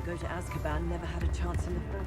that go to Azkaban never had a chance in the film.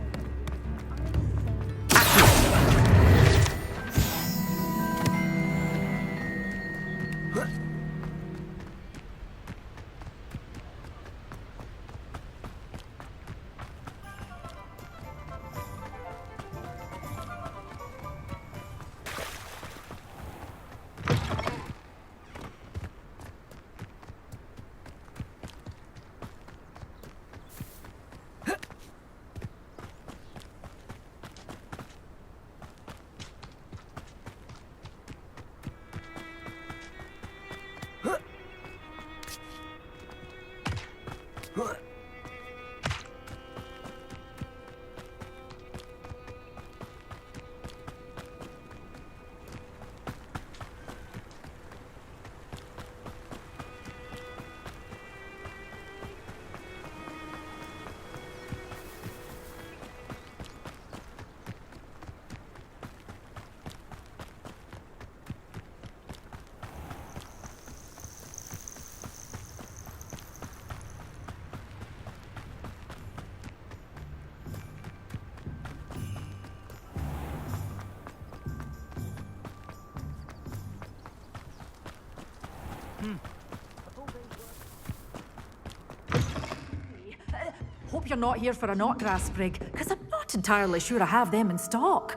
Hope you're not here for a knotgrass sprig, because I'm not entirely sure I have them in stock.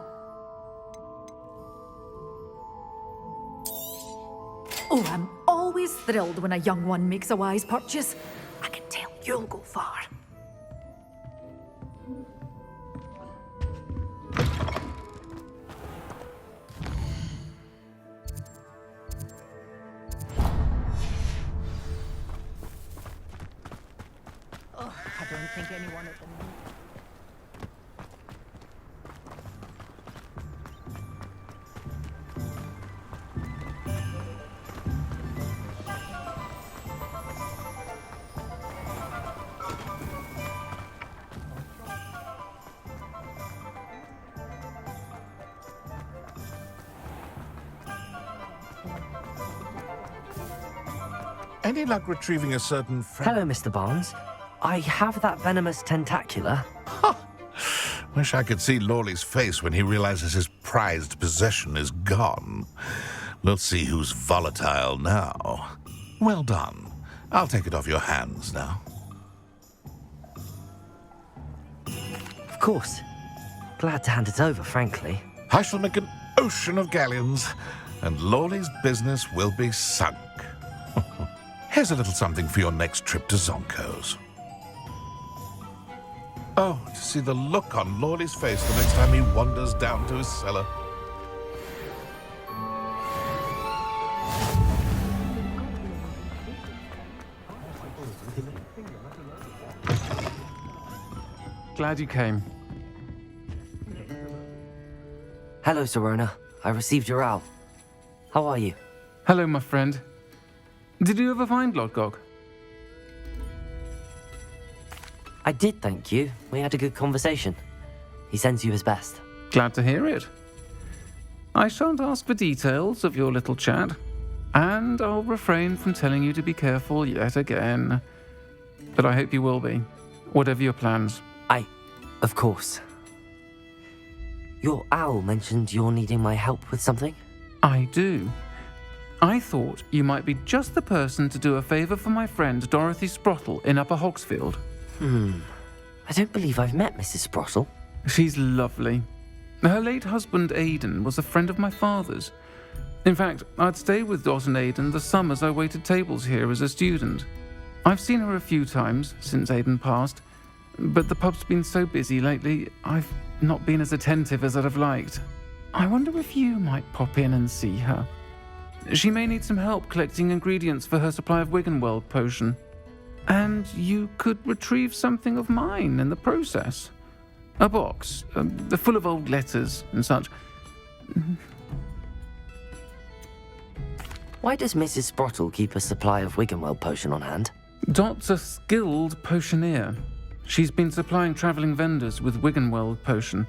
Oh, I'm always thrilled when a young one makes a wise purchase. I can tell you'll go far. I don't think anyone at the moment. Any luck retrieving a certain friend? Hello, Mr. Barnes. I have that venomous tentacula. Wish I could see Lawley's face when he realizes his prized possession is gone. We'll see who's volatile now. Well done. I'll take it off your hands now. Of course. Glad to hand it over, frankly. I shall make an ocean of galleons, and Lawley's business will be sunk. Here's a little something for your next trip to Zonko's. Oh, to see the look on Lawley's face the next time he wanders down to his cellar. Glad you came. Hello, Serona. I received your owl. How are you? Hello, my friend. Did you ever find Lodgok? I did, thank you. We had a good conversation. He sends you his best. Glad to hear it. I shan't ask for details of your little chat, and I'll refrain from telling you to be careful yet again. But I hope you will be, whatever your plans. Of course. Your owl mentioned you're needing my help with something? I do. I thought you might be just the person to do a favour for my friend Dorothy Sprottle in Upper Hogsfield. I don't believe I've met Mrs. Sprottle. She's lovely. Her late husband Aidan was a friend of my father's. In fact, I'd stay with Dot and Aidan the summers I waited tables here as a student. I've seen her a few times since Aidan passed, but the pub's been so busy lately, I've not been as attentive as I'd have liked. I wonder if you might pop in and see her. She may need some help collecting ingredients for her supply of Wiggenweld potion. And you could retrieve something of mine in the process. A box, full of old letters and such. Why does Mrs. Sprottle keep a supply of Wiggenweld potion on hand? Dot's a skilled potioneer. She's been supplying travelling vendors with Wiggenweld potion.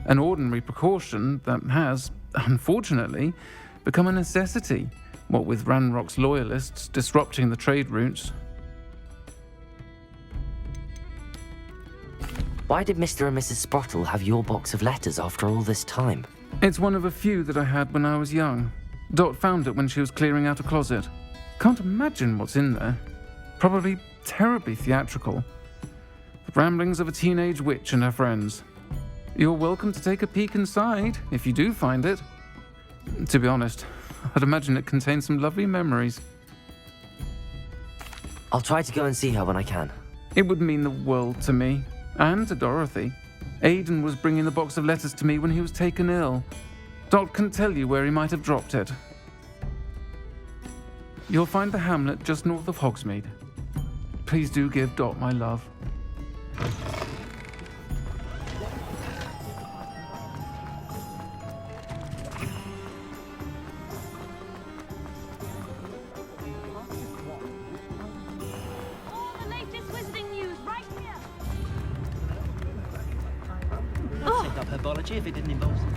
An ordinary precaution that has, unfortunately, become a necessity, what with Ranrock's loyalists disrupting the trade routes. Why did Mr. and Mrs. Sprottle have your box of letters after all this time? It's one of a few that I had when I was young. Dot found it when she was clearing out a closet. Can't imagine what's in there. Probably terribly theatrical. The ramblings of a teenage witch and her friends. You're welcome to take a peek inside, if you do find it. To be honest, I'd imagine it contains some lovely memories. I'll try to go and see her when I can. It would mean the world to me, and to Dorothy. Aidan was bringing the box of letters to me when he was taken ill. Dot can tell you where he might have dropped it. You'll find the hamlet just north of Hogsmeade. Please do give Dot my love. All the latest wizarding news right here. I'd take up herbology if it didn't involve some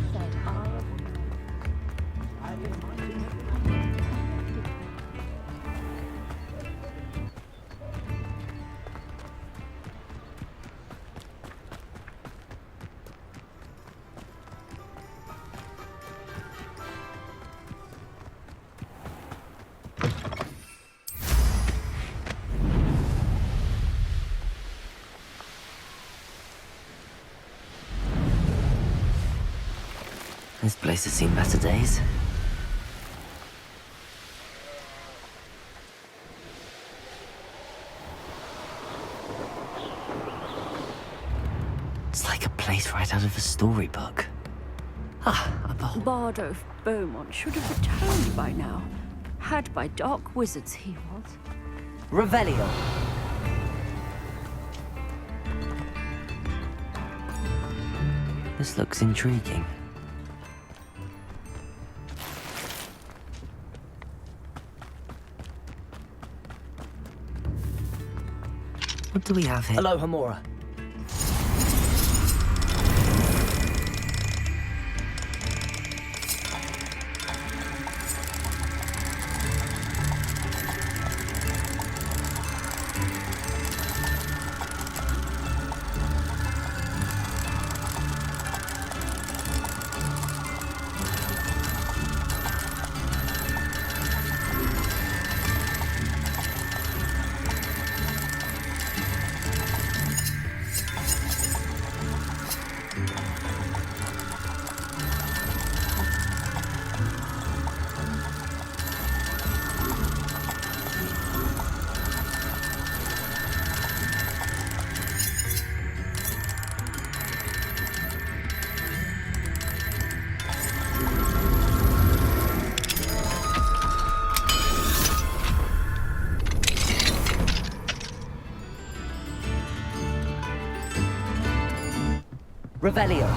This place has seen better days. It's like a place right out of a storybook. A bowl. Bardolph Beaumont should have returned by now. Had by dark wizards he was. Revelio. This looks intriguing. What do we have here? Hello, Hamora. Revelio.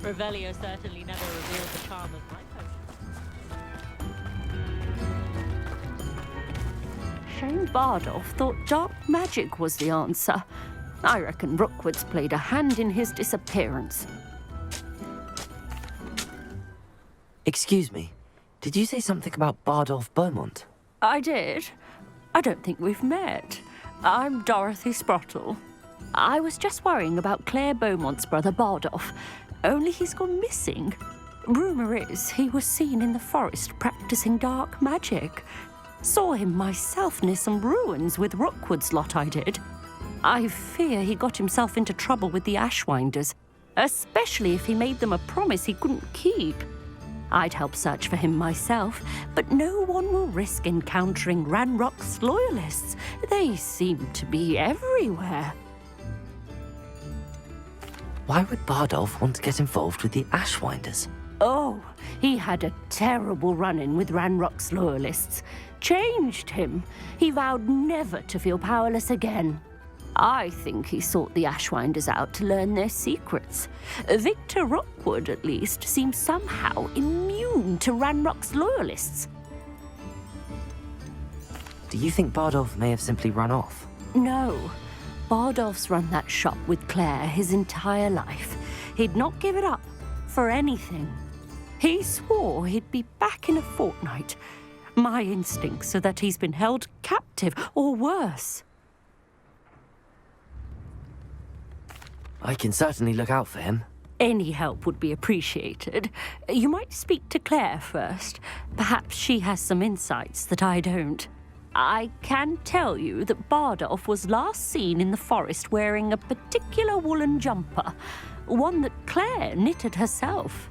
Revelio certainly never revealed the charm of my potion. Shane Bardolph thought dark magic was the answer. I reckon Rookwood's played a hand in his disappearance. Excuse me. Did you say something about Bardolph Beaumont? I did. I don't think we've met. I'm Dorothy Sprottle. I was just worrying about Claire Beaumont's brother Bardolph, only he's gone missing. Rumour is he was seen in the forest practicing dark magic. Saw him myself near some ruins with Rookwood's lot I did. I fear he got himself into trouble with the Ashwinders, especially if he made them a promise he couldn't keep. I'd help search for him myself, but no one will risk encountering Ranrock's loyalists. They seem to be everywhere. Why would Bardolph want to get involved with the Ashwinders? Oh, he had a terrible run-in with Ranrock's loyalists. Changed him. He vowed never to feel powerless again. I think he sought the Ashwinders out to learn their secrets. Victor Rookwood, at least, seems somehow immune to Ranrock's loyalists. Do you think Bardolph may have simply run off? No. Bardolph's run that shop with Claire his entire life. He'd not give it up for anything. He swore he'd be back in a fortnight. My instincts are that he's been held captive, or worse. I can certainly look out for him. Any help would be appreciated. You might speak to Claire first. Perhaps she has some insights that I don't. I can tell you that Bardolph was last seen in the forest wearing a particular woolen jumper, one that Claire knitted herself.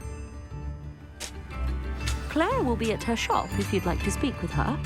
Claire will be at her shop if you'd like to speak with her.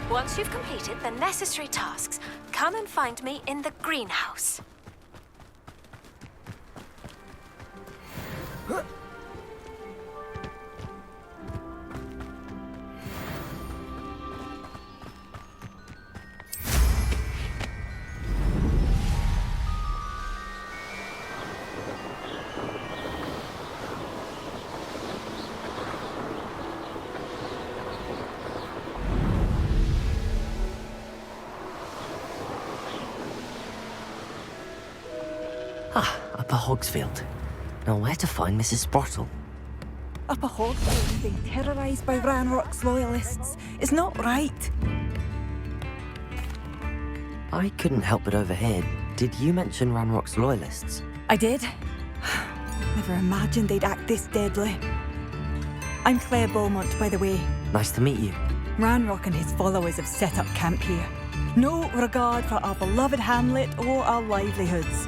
Once you've completed the necessary tasks, come and find me in the greenhouse. Upper Hogsfield. Now where to find Mrs. Sprottle? Upper Hogwarts being terrorised by Ranrock's loyalists is not right. I couldn't help but overhear. Did you mention Ranrock's loyalists? I did. Never imagined they'd act this deadly. I'm Claire Beaumont, by the way. Nice to meet you. Ranrock and his followers have set up camp here. No regard for our beloved hamlet or our livelihoods.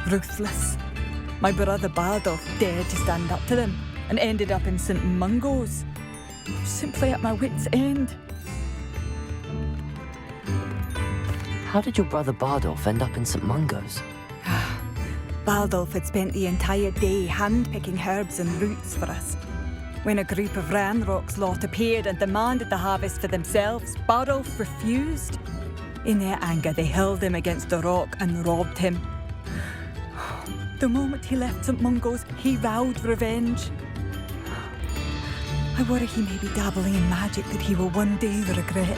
Ruthless. My brother Bardolph dared to stand up to them and ended up in St. Mungo's. Simply at my wit's end. How did your brother Bardolph end up in St. Mungo's? Bardolph had spent the entire day hand-picking herbs and roots for us. When a group of Ranrock's lot appeared and demanded the harvest for themselves, Bardolph refused. In their anger, they hurled him against a rock and robbed him. The moment he left St. Mungo's, he vowed revenge. I worry he may be dabbling in magic that he will one day regret.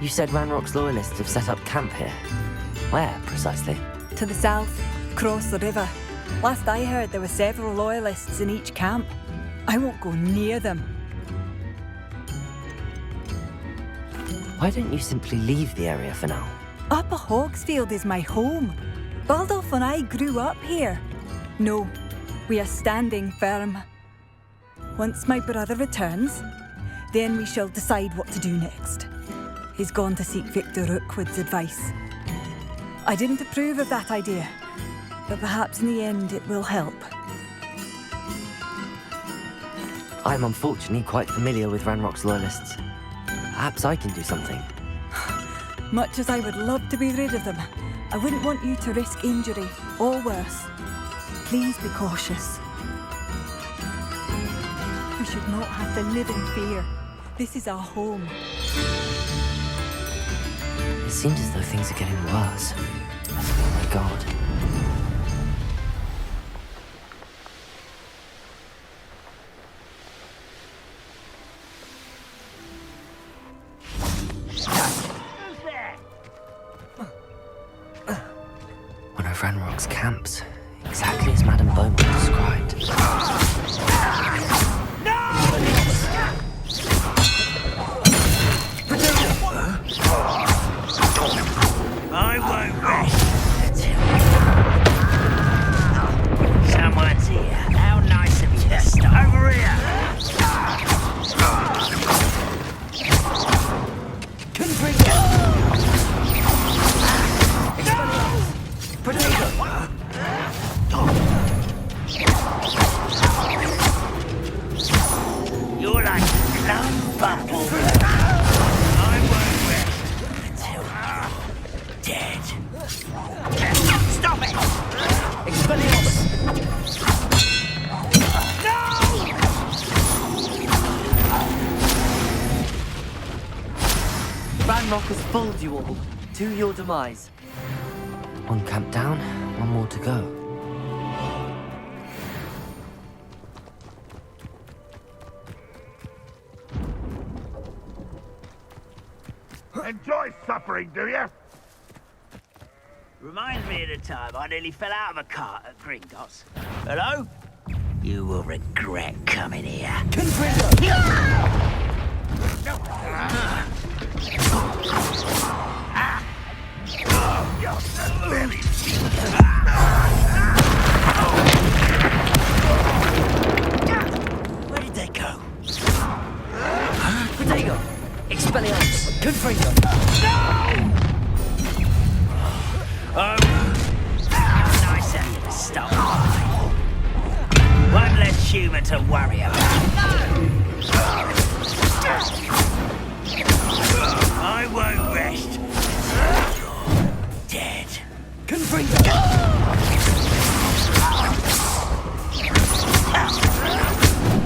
You said Ranrock's loyalists have set up camp here. Where, precisely? To the south, across the river. Last I heard, there were several loyalists in each camp. I won't go near them. Why don't you simply leave the area for now? Upper Hogsfield is my home. Bardolph and I grew up here. No, we are standing firm. Once my brother returns, then we shall decide what to do next. He's gone to seek Victor Rookwood's advice. I didn't approve of that idea, but perhaps in the end it will help. I'm unfortunately quite familiar with Ranrock's loyalists. Perhaps I can do something. Much as I would love to be rid of them, I wouldn't want you to risk injury, or worse. Please be cautious. We should not not have to live in fear. This is our home. It seems as though things are getting worse. Oh my god. One of Ranrock's camps, exactly as Madame Beaumont described. I won't rest until... Someone's here. How nice of you to stop. Over here! Couldn't bring it! Potato! You're like a love bubble. I won't rest until you're dead. Stop it! Expelliarmus! Ranrock has fooled you all, to your demise. One camp down, one more to go. Enjoy suffering, do you? Reminds me of the time I nearly fell out of a cart at Gringotts. Hello? You will regret coming here. Where did they go? Potato! Expelliarmus! Confringo! Oh, how nice of you to stop by. One less human to worry about. I won't rest until you're dead. Confringo!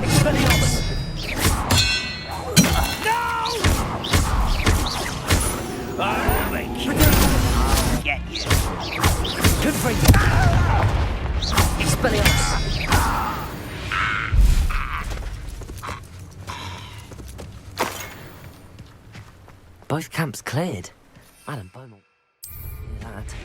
Expelliarmus! I'll make you. I'll get you. Confringo! Expelliarmus! Both camps cleared. Madame Beaumont. Hear that?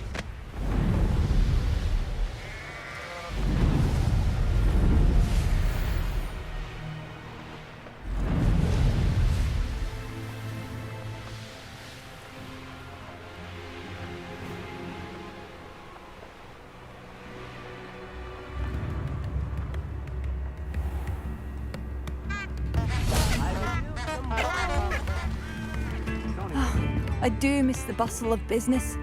I do miss the bustle of business.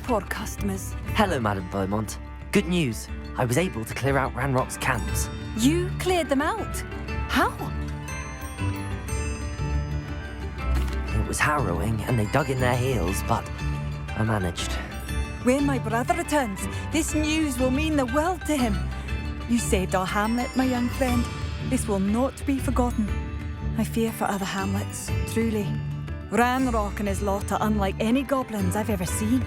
Poor customers. Hello, Madame Beaumont. Good news. I was able to clear out Ranrock's camps. You cleared them out? How? It was harrowing, and they dug in their heels, but I managed. When my brother returns, this news will mean the world to him. You saved our hamlet, my young friend. This will not be forgotten. I fear for other hamlets, truly. Ranrock and his lot are unlike any goblins I've ever seen.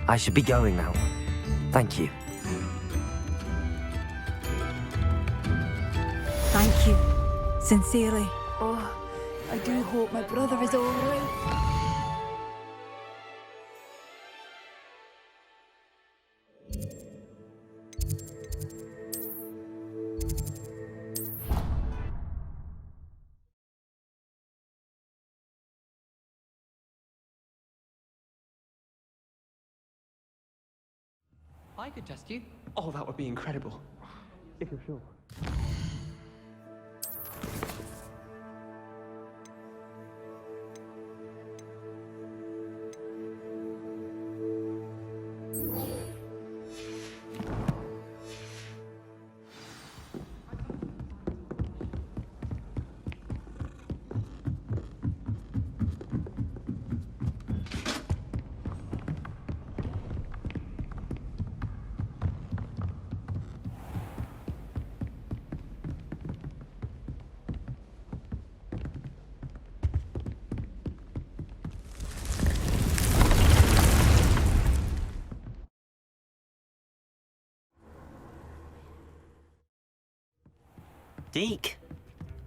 I should be going now. Thank you. Thank you. Sincerely. Oh, I do hope my brother is all right. I could test you. Oh, that would be incredible. If you're sure. Deke.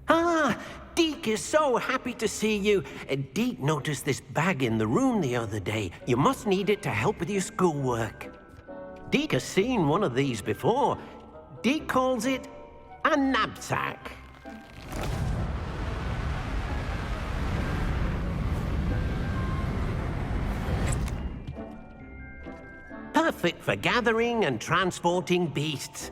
Ah, Deke is so happy to see you. Deke noticed this bag in the room the other day. You must need it to help with your schoolwork. Deke has seen one of these before. Deke calls it a knapsack. Perfect for gathering and transporting beasts.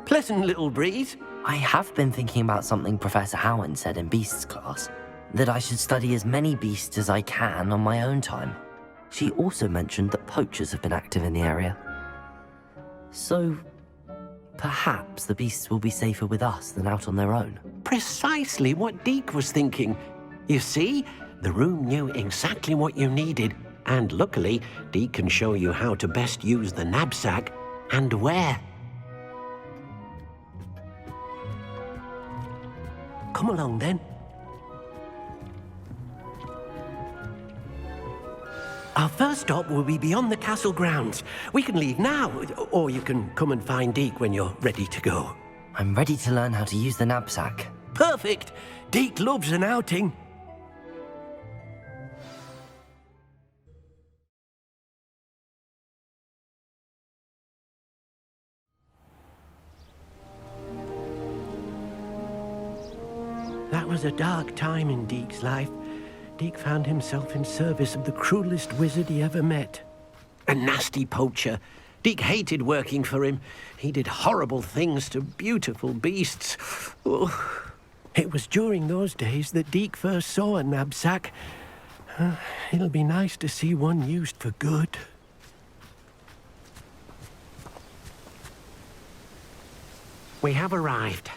Pleasant little breeze. I have been thinking about something Professor Howard said in Beasts class, that I should study as many beasts as I can on my own time. She also mentioned that poachers have been active in the area. So, perhaps the beasts will be safer with us than out on their own. Precisely what Deke was thinking. You see, the room knew exactly what you needed, and luckily, Deke can show you how to best use the knapsack and where. Come along, then. Our first stop will be beyond the castle grounds. We can leave now, or you can come and find Deke when you're ready to go. I'm ready to learn how to use the knapsack. Perfect! Deke loves an outing. That was a dark time in Deke's life. Deke found himself in service of the cruelest wizard he ever met. A nasty poacher. Deke hated working for him. He did horrible things to beautiful beasts. Oh. It was during those days that Deke first saw a knapsack. It'll be nice to see one used for good. We have arrived.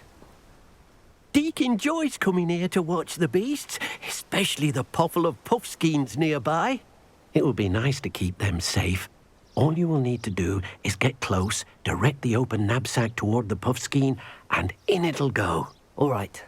Deke enjoys coming here to watch the beasts, especially the puffle of puffskeins nearby. It will be nice to keep them safe. All you will need to do is get close, direct the open knapsack toward the puffskein, and in it'll go. All right.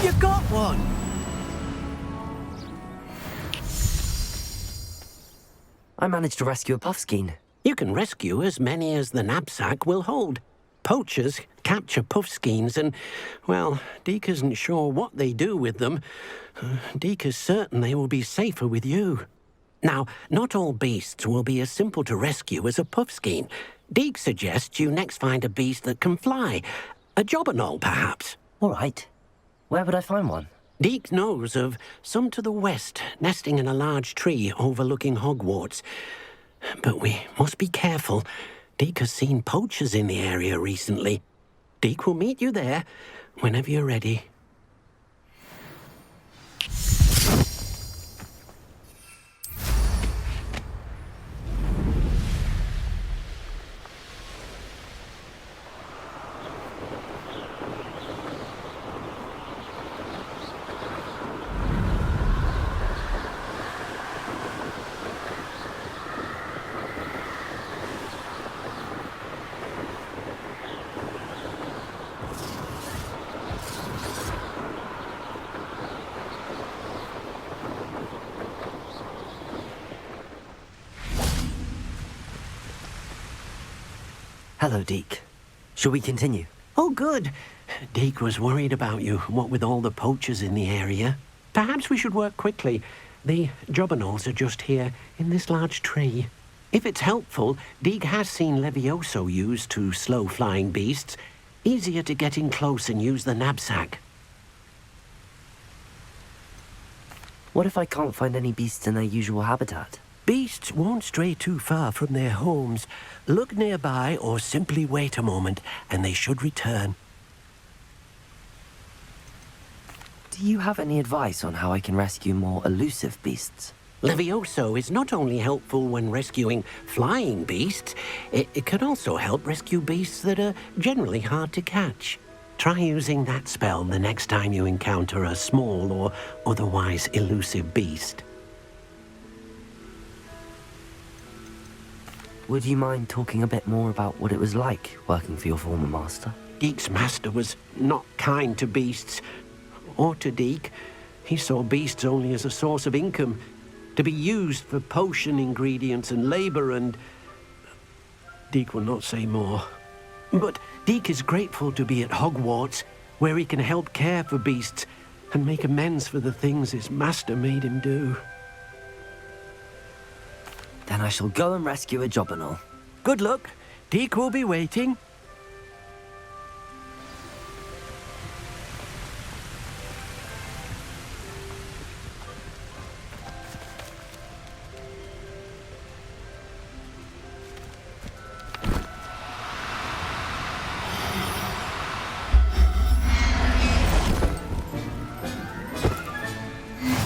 You got one! I managed to rescue a puffskein. You can rescue as many as the knapsack will hold. Poachers capture puffskeins and, well, Deke isn't sure what they do with them. Deke is certain they will be safer with you. Now, not all beasts will be as simple to rescue as a puffskein. Deke suggests you next find a beast that can fly. A jobberknoll, perhaps. All right. Where would I find one? Deke knows of some to the west, nesting in a large tree overlooking Hogwarts. But we must be careful. Deke has seen poachers in the area recently. Deke will meet you there whenever you're ready. Hello, Deke. Shall we continue? Oh, good. Deke was worried about you, what with all the poachers in the area. Perhaps we should work quickly. The jobberknolls are just here, in this large tree. If it's helpful, Deke has seen Levioso used to slow flying beasts. Easier to get in close and use the knapsack. What if I can't find any beasts in their usual habitat? Beasts won't stray too far from their homes. Look nearby or simply wait a moment, and they should return. Do you have any advice on how I can rescue more elusive beasts? Levioso is not only helpful when rescuing flying beasts, it can also help rescue beasts that are generally hard to catch. Try using that spell the next time you encounter a small or otherwise elusive beast. Would you mind talking a bit more about what it was like working for your former master? Deek's master was not kind to beasts, or to Deek. He saw beasts only as a source of income, to be used for potion ingredients and labor, and Deek will not say more. But Deek is grateful to be at Hogwarts, where he can help care for beasts and make amends for the things his master made him do. Then I shall go and rescue a Jobberknoll. Good luck. Deek will be waiting.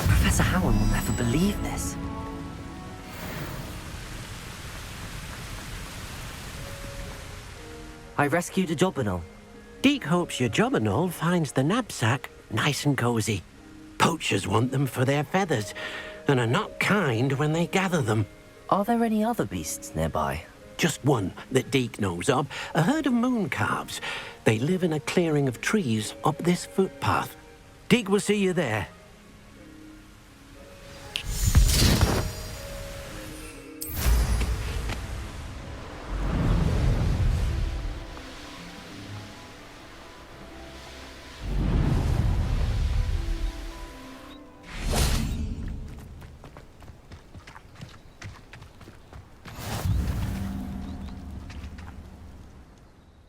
Professor Howard will never believe this. I rescued a Jobberknoll. Deek hopes your Jobberknoll finds the knapsack nice and cozy. Poachers want them for their feathers, and are not kind when they gather them. Are there any other beasts nearby? Just one that Deek knows of, a herd of moon calves. They live in a clearing of trees up this footpath. Deek will see you there.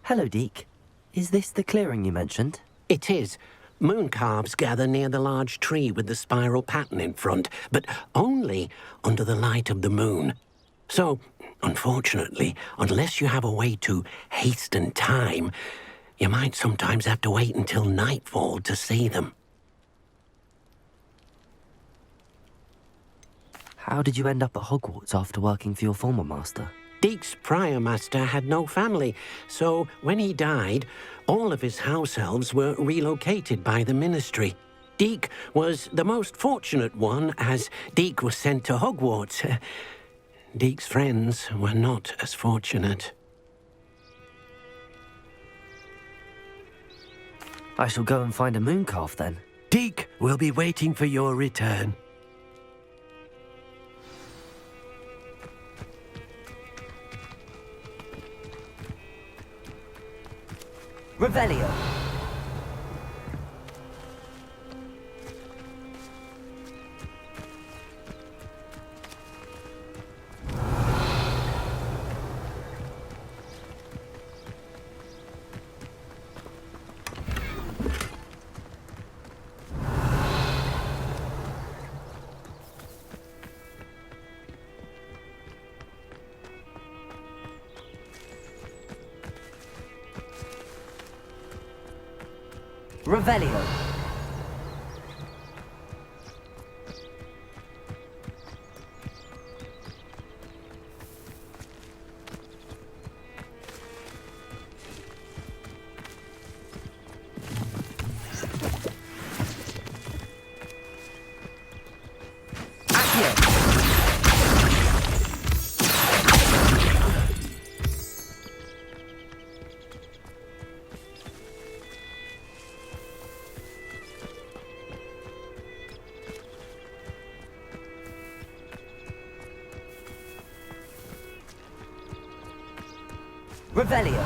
Hello, Deek. Is this the clearing you mentioned? It is. Moon calves gather near the large tree with the spiral pattern in front, but only under the light of the moon. So, unfortunately, unless you have a way to hasten time, you might sometimes have to wait until nightfall to see them. How did you end up at Hogwarts after working for your former master? Deek's prior master had no family, so when he died, all of his house elves were relocated by the ministry. Deek was the most fortunate one, as Deek was sent to Hogwarts. Deek's friends were not as fortunate. I shall go and find a mooncalf then. Deek will be waiting for your return. Revelio. Revelio. Revelio.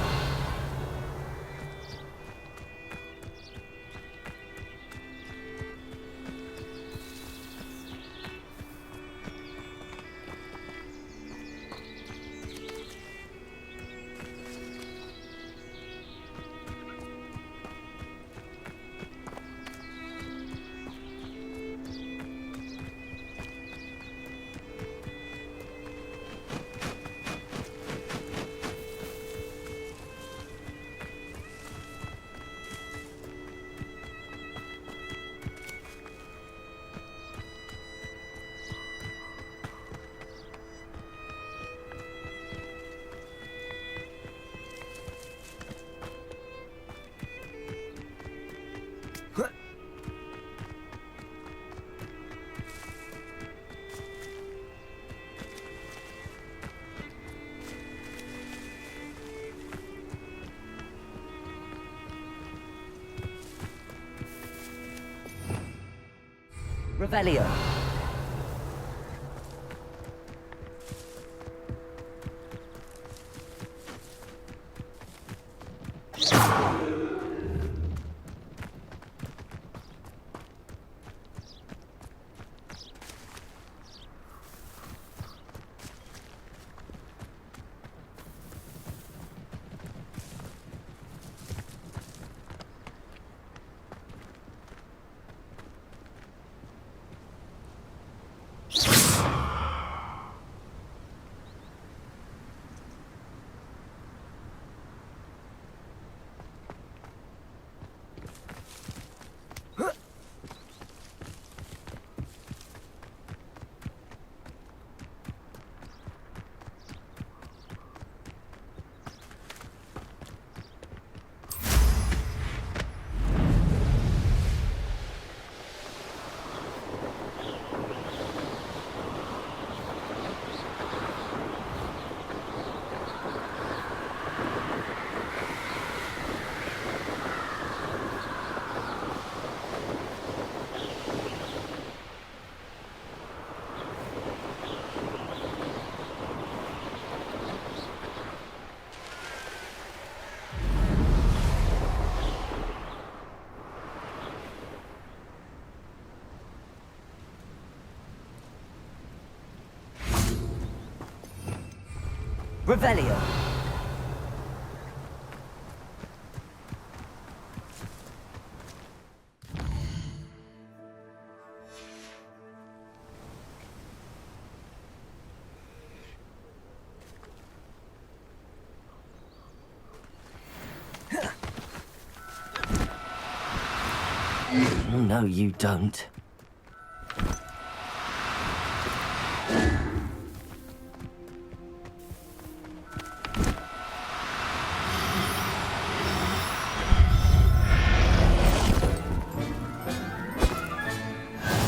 Revelio. Revelio. Oh, no, you don't.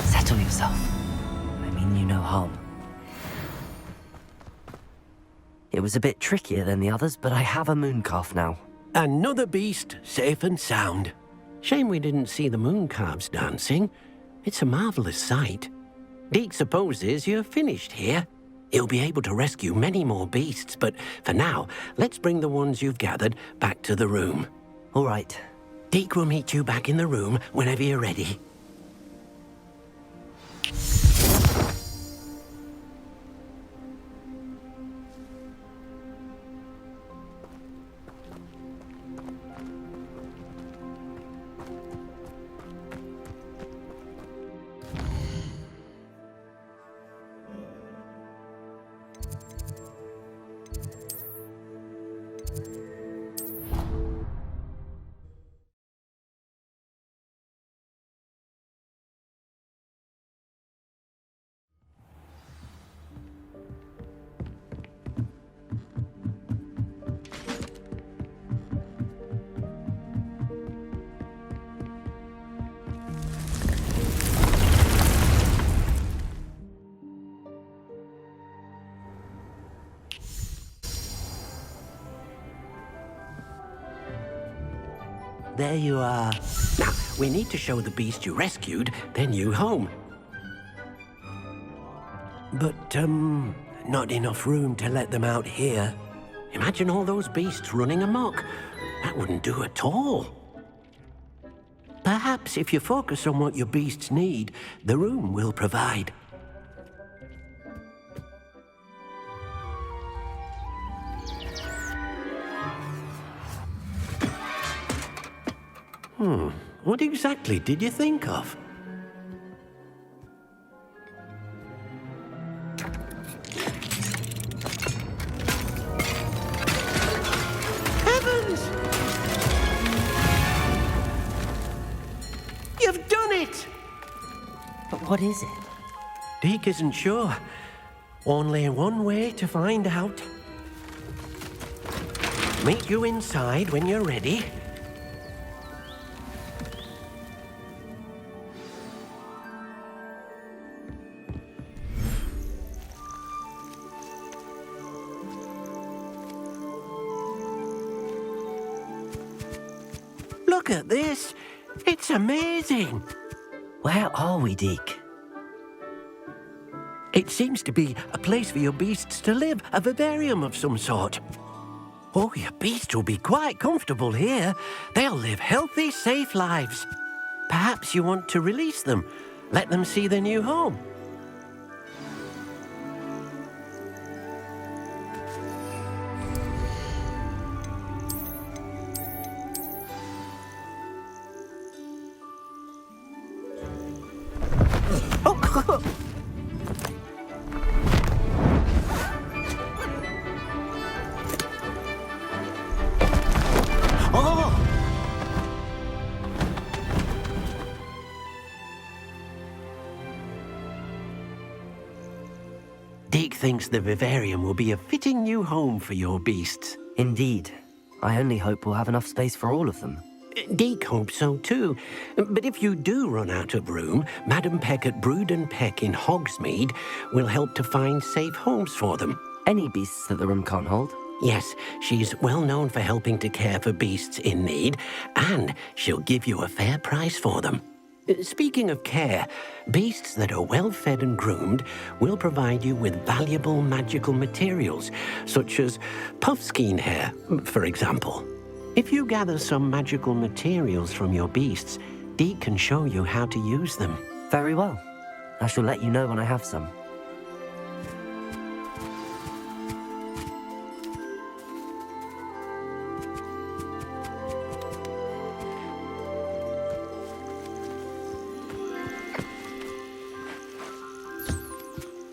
Settle yourself. I mean you no harm. It was a bit trickier than the others, but I have a mooncalf now. Another beast, safe and sound. Shame we didn't see the mooncalves dancing. It's a marvelous sight. Deke supposes you're finished here. He'll be able to rescue many more beasts, but for now, let's bring the ones you've gathered back to the room. All right. Deke will meet you back in the room whenever you're ready. There you are. Now, we need to show the beast you rescued their new home. But, not enough room to let them out here. Imagine all those beasts running amok. That wouldn't do at all. Perhaps if you focus on what your beasts need, the room will provide. What exactly did you think of? Heavens! You've done it! But what is it? Deke isn't sure. Only one way to find out. Meet you inside when you're ready. Look at this. It's amazing. Where are we, Deke? It seems to be a place for your beasts to live, a vivarium of some sort. Oh, your beasts will be quite comfortable here. They'll live healthy, safe lives. Perhaps you want to release them, let them see their new home. Deke thinks the vivarium will be a fitting new home for your beasts. Indeed. I only hope we'll have enough space for all of them. Deke hopes so too. But if you do run out of room, Madam Peck at Brood and Peck in Hogsmeade will help to find safe homes for them. Any beasts that the room can't hold? Yes, she's well known for helping to care for beasts in need, and she'll give you a fair price for them. Speaking of care, beasts that are well fed and groomed will provide you with valuable magical materials, such as puffskein hair, for example. If you gather some magical materials from your beasts, Deke can show you how to use them. Very well. I shall let you know when I have some.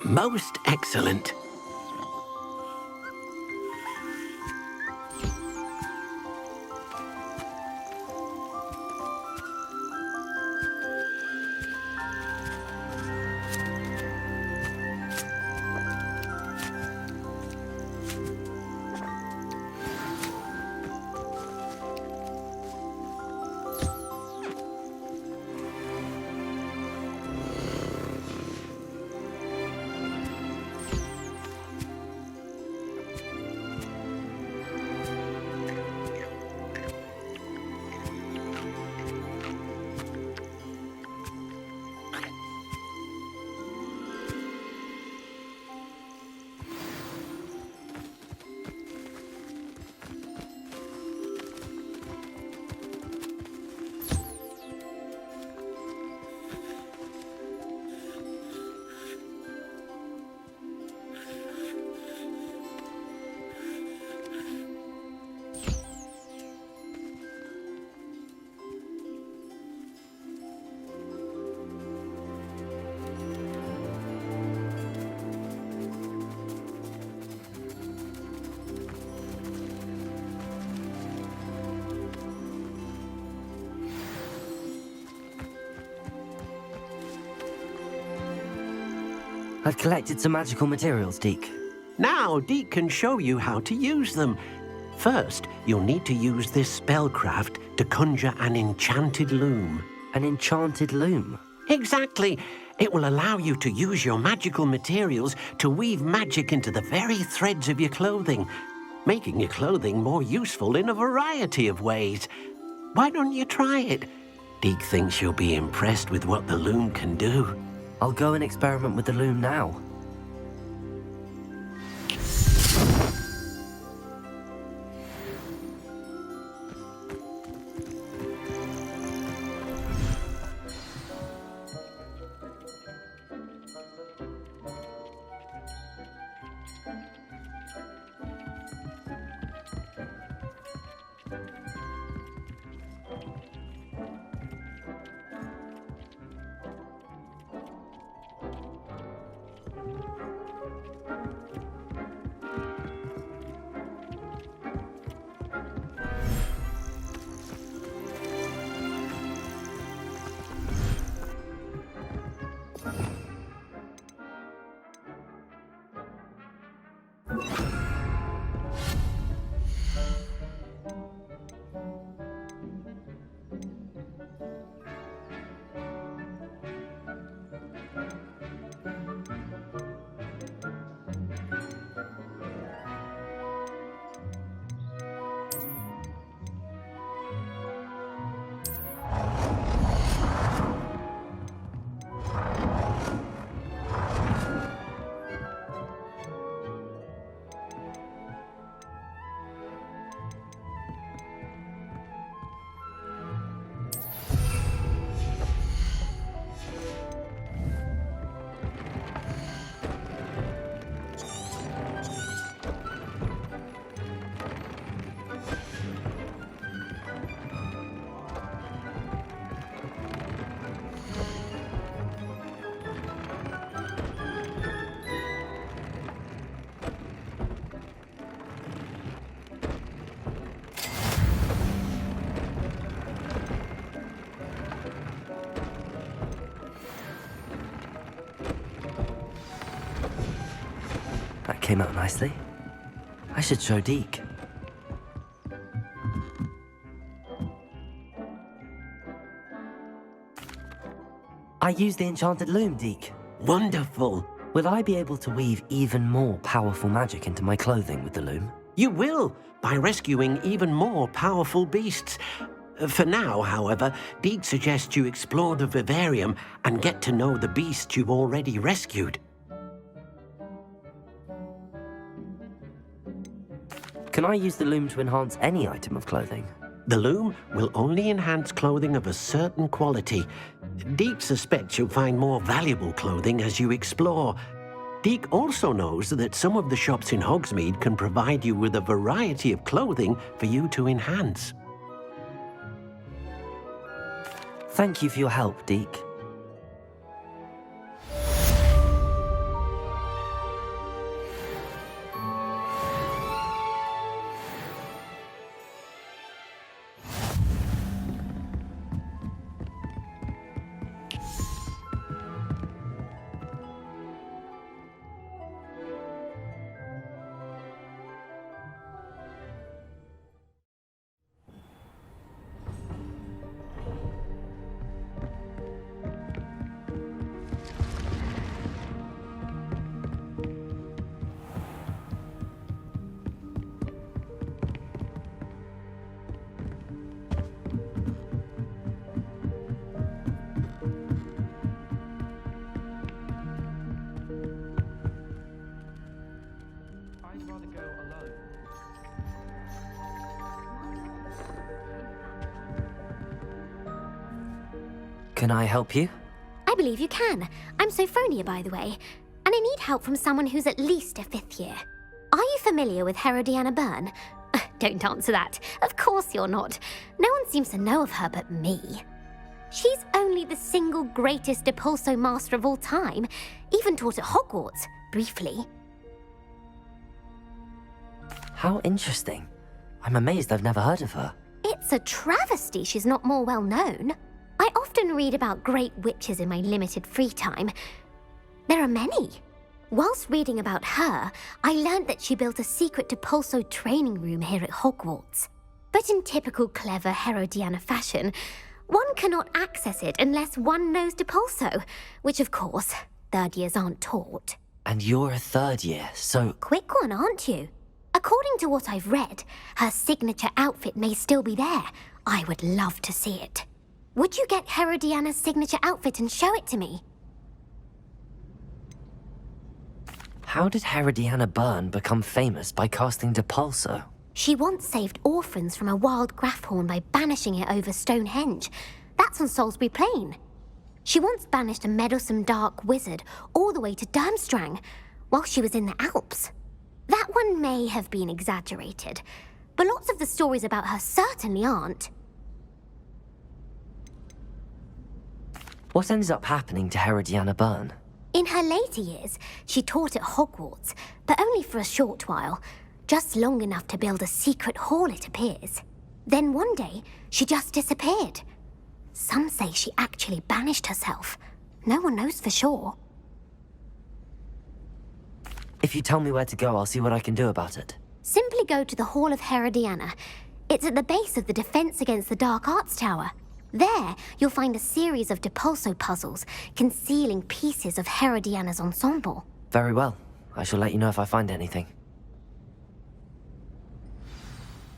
Most excellent. I've collected some magical materials, Deke. Now Deke can show you how to use them. First, you'll need to use this spellcraft to conjure an enchanted loom. An enchanted loom? Exactly. It will allow you to use your magical materials to weave magic into the very threads of your clothing, making your clothing more useful in a variety of ways. Why don't you try it? Deke thinks you'll be impressed with what the loom can do. I'll go and experiment with the loom now. came out nicely. I should show Deke. I used the enchanted loom, Deke. Wonderful. Will I be able to weave even more powerful magic into my clothing with the loom? You will, by rescuing even more powerful beasts. For now, however, Deke suggests you explore the vivarium and get to know the beasts you've already rescued. Can I use the loom to enhance any item of clothing? The loom will only enhance clothing of a certain quality. Deke suspects you'll find more valuable clothing as you explore. Deke also knows that some of the shops in Hogsmeade can provide you with a variety of clothing for you to enhance. Thank you for your help, Deke. I'd rather go alone. Can I help you? I believe you can. I'm Sophronia, by the way, and I need help from someone who's at least a 5th year. Are you familiar with Herodiana Byrne? Don't answer that. Of course you're not. No one seems to know of her but me. She's only the single greatest Depulso master of all time, even taught at Hogwarts, briefly. How interesting. I'm amazed I've never heard of her. It's a travesty she's not more well known. I often read about great witches in my limited free time. There are many. Whilst reading about her, I learned that she built a secret Depulso training room here at Hogwarts. But in typical clever Herodiana fashion, one cannot access it unless one knows Depulso, which of course, 3rd years aren't taught. And you're a 3rd year, so... Quick one, aren't you? According to what I've read, her signature outfit may still be there. I would love to see it. Would you get Herodiana's signature outfit and show it to me? How did Herodiana Byrne become famous by casting Depulso? She once saved orphans from a wild Grafhorn by banishing it over Stonehenge. That's on Salisbury Plain. She once banished a meddlesome dark wizard all the way to Durmstrang while she was in the Alps. That one may have been exaggerated, but lots of the stories about her certainly aren't. What ended up happening to Herodiana Byrne? In her later years, she taught at Hogwarts, but only for a short while. Just long enough to build a secret hall, it appears. Then one day, she just disappeared. Some say she actually banished herself. No one knows for sure. If you tell me where to go, I'll see what I can do about it. Simply go to the Hall of Herodiana. It's at the base of the Defense Against the Dark Arts Tower. There, you'll find a series of Depulso puzzles concealing pieces of Herodiana's ensemble. Very well. I shall let you know if I find anything.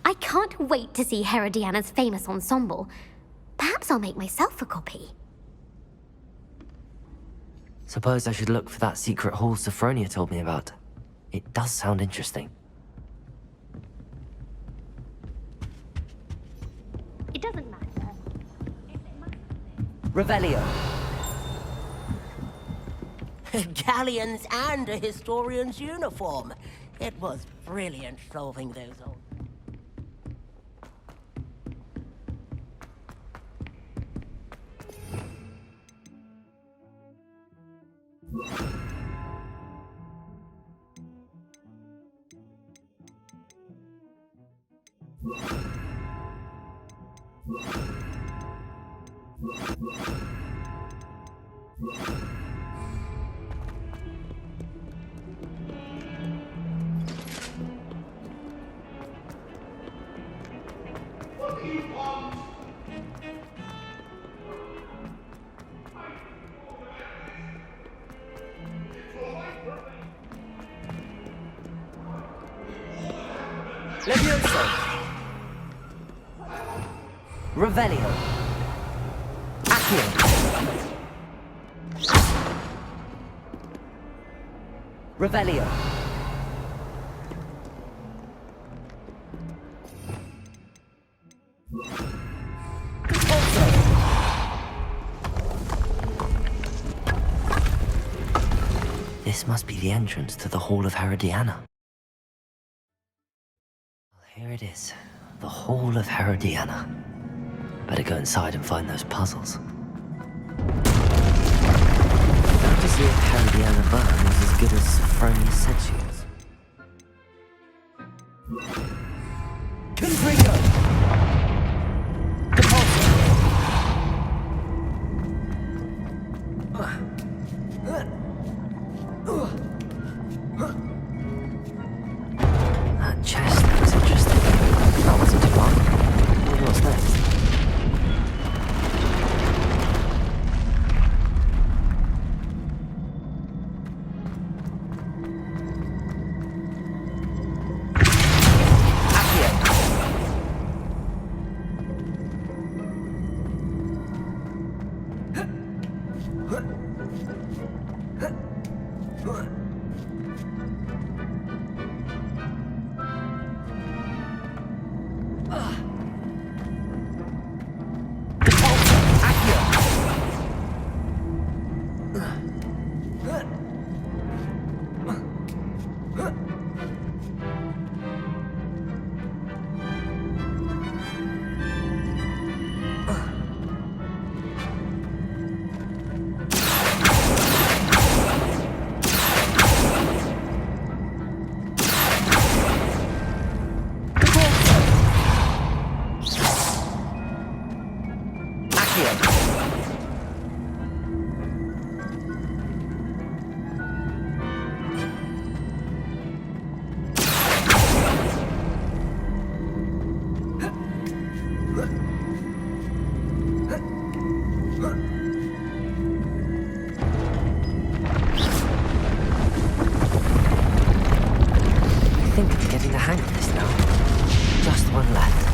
I can't wait to see Herodiana's famous ensemble. Perhaps I'll make myself a copy. Suppose I should look for that secret hall Sophronia told me about. It does sound interesting. It doesn't matter. Revelio. Galleons and a historian's uniform. It was brilliant solving those old... Levioso! Revelio! Accio! Revelio! This must be the entrance to the Hall of Herodiana. Well, here it is. The Hall of Herodiana. Better go inside and find those puzzles. Now to see if Herodiana Byrne was as good as Sophronia said she was. Confringo! That chest looks interesting. That wasn't too long. What's next? Hang on this now. Just one left.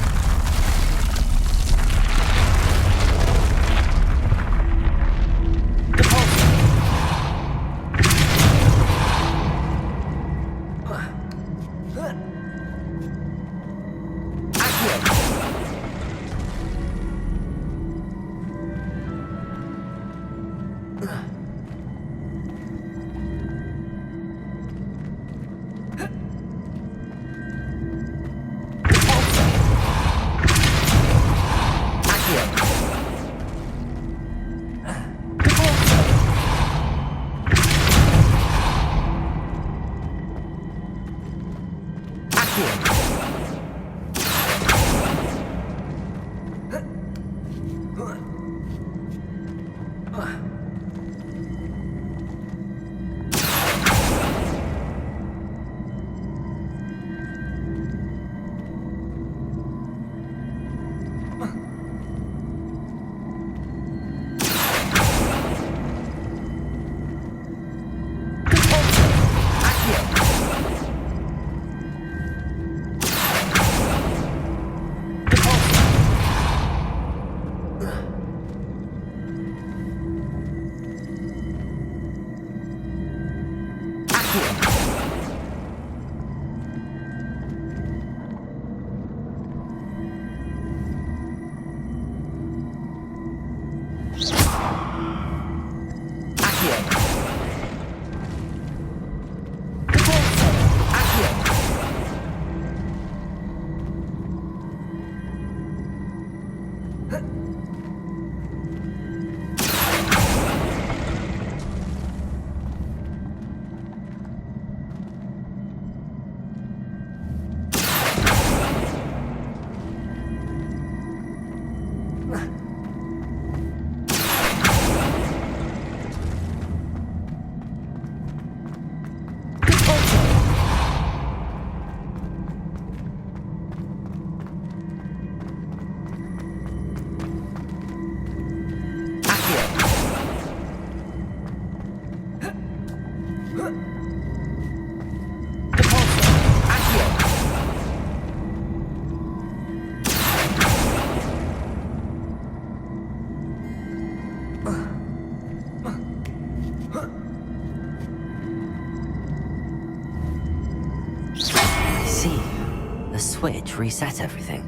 switch reset everything.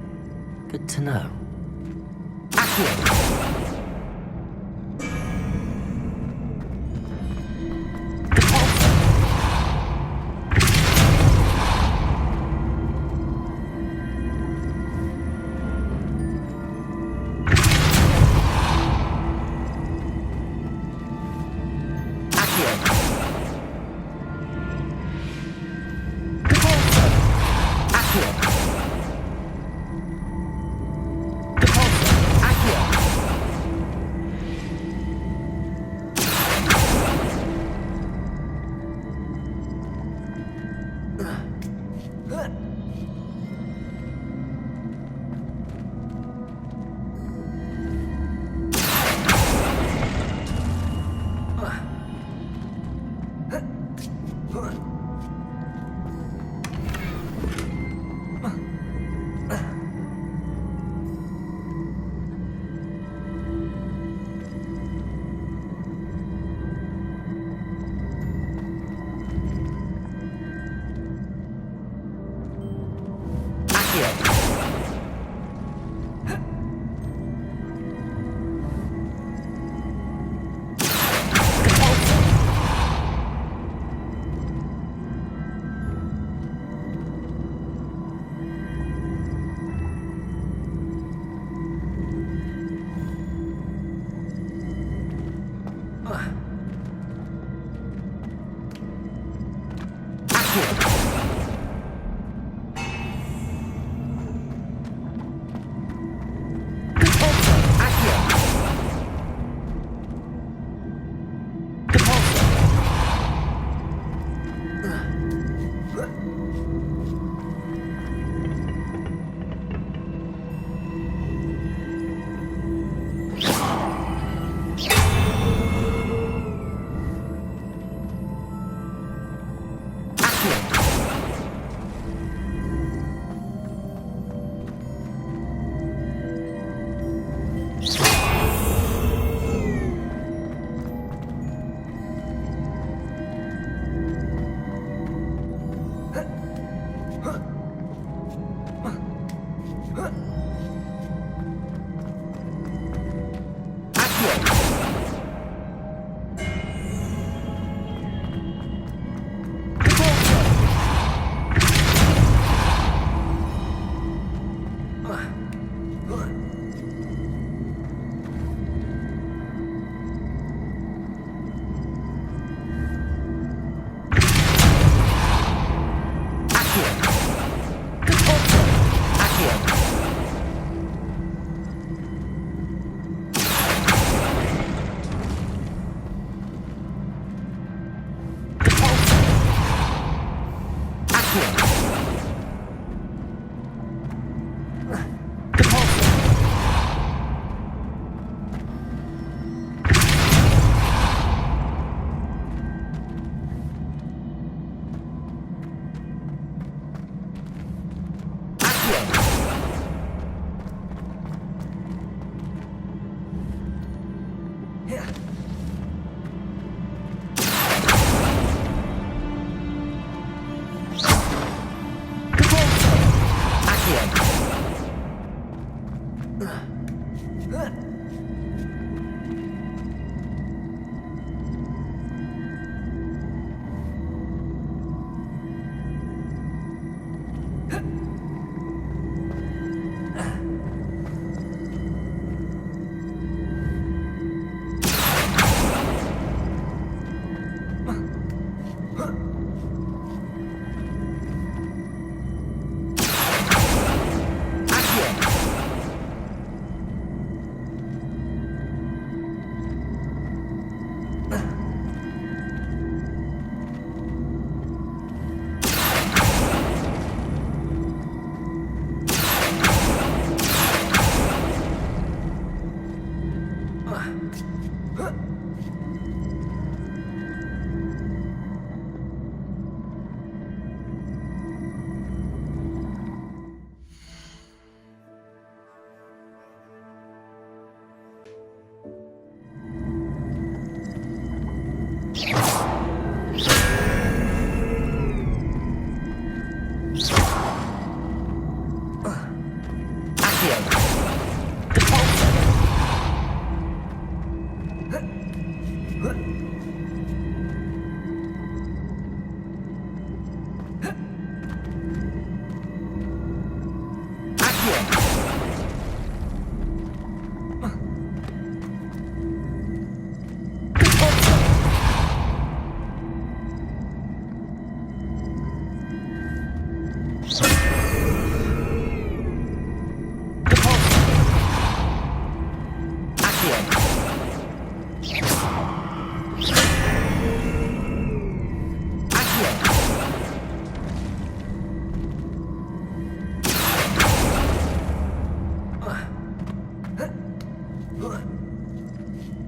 Good to know.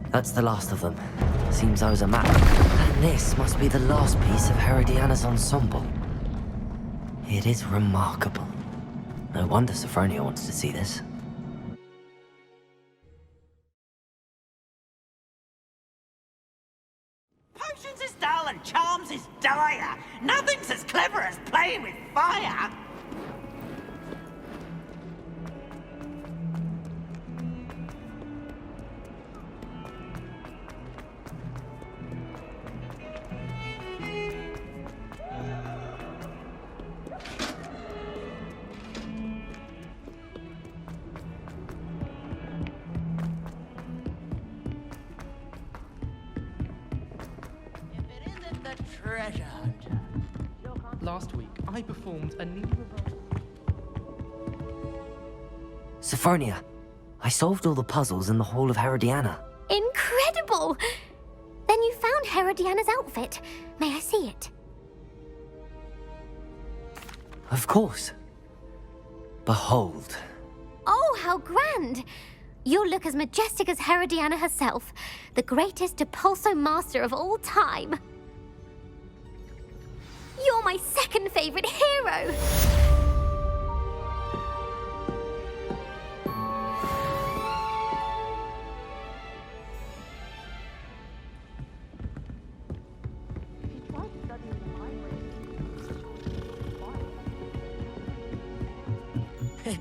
That's the last of them. Seems I was a map. And this must be the last piece of Herodiana's ensemble. It is remarkable. No wonder Sophronia wants to see this. Potions is dull and charms is dire. Nothing's as clever as playing with fire. Treasure hunter. Last week, I performed a neat Sophronia, I solved all the puzzles in the Hall of Herodiana. Incredible! Then you found Herodiana's outfit. May I see it? Of course. Behold. Oh, how grand! You'll look as majestic as Herodiana herself, the greatest Depulso master of all time. You're my second favorite hero!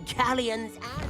Galleons and...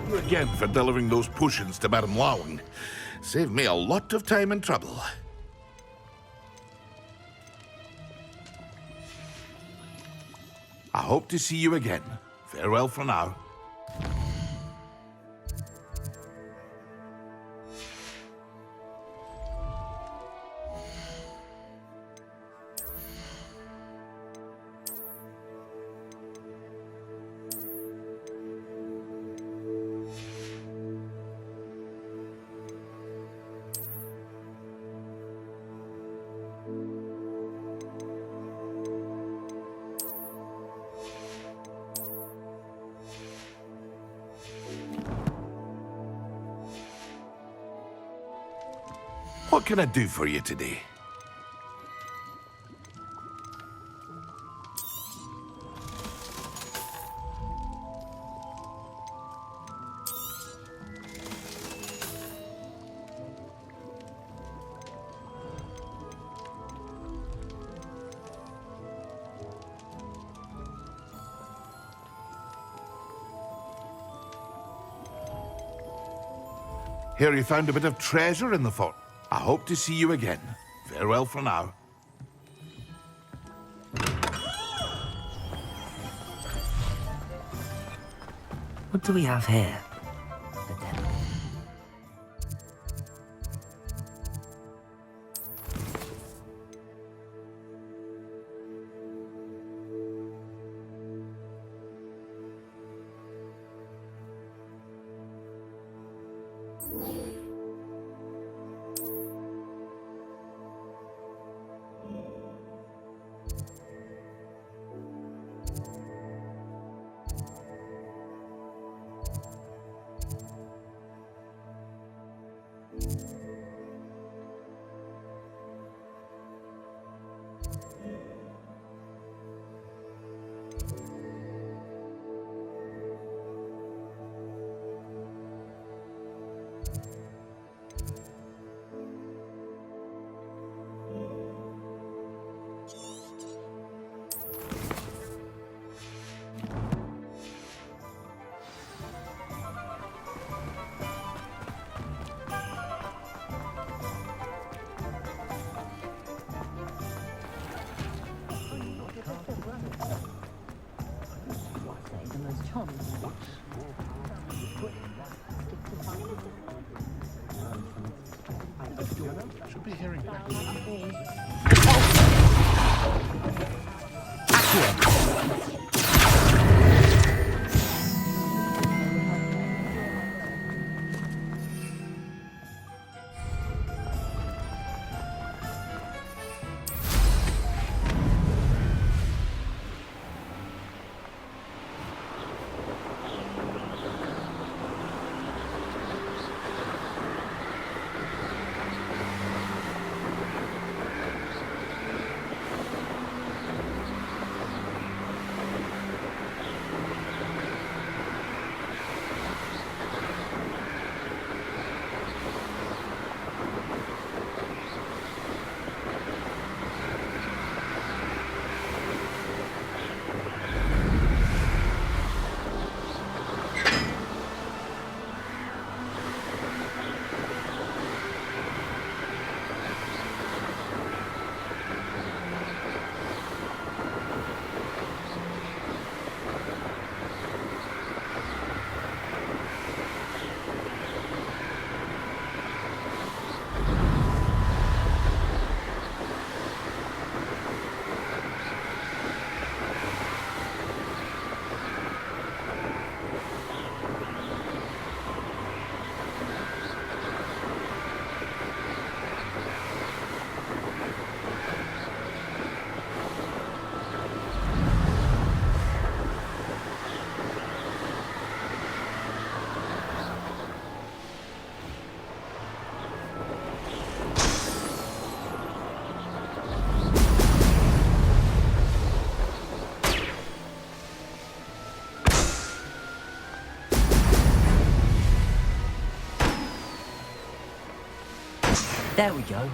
You again for delivering those potions to Madame Lawing. Saved me a lot of time and trouble. I hope to see you again. Farewell for now. What can I do for you today? Here you found a bit of treasure in the fort. I hope to see you again. Farewell for now. What do we have here? Should be hearing back. There we go.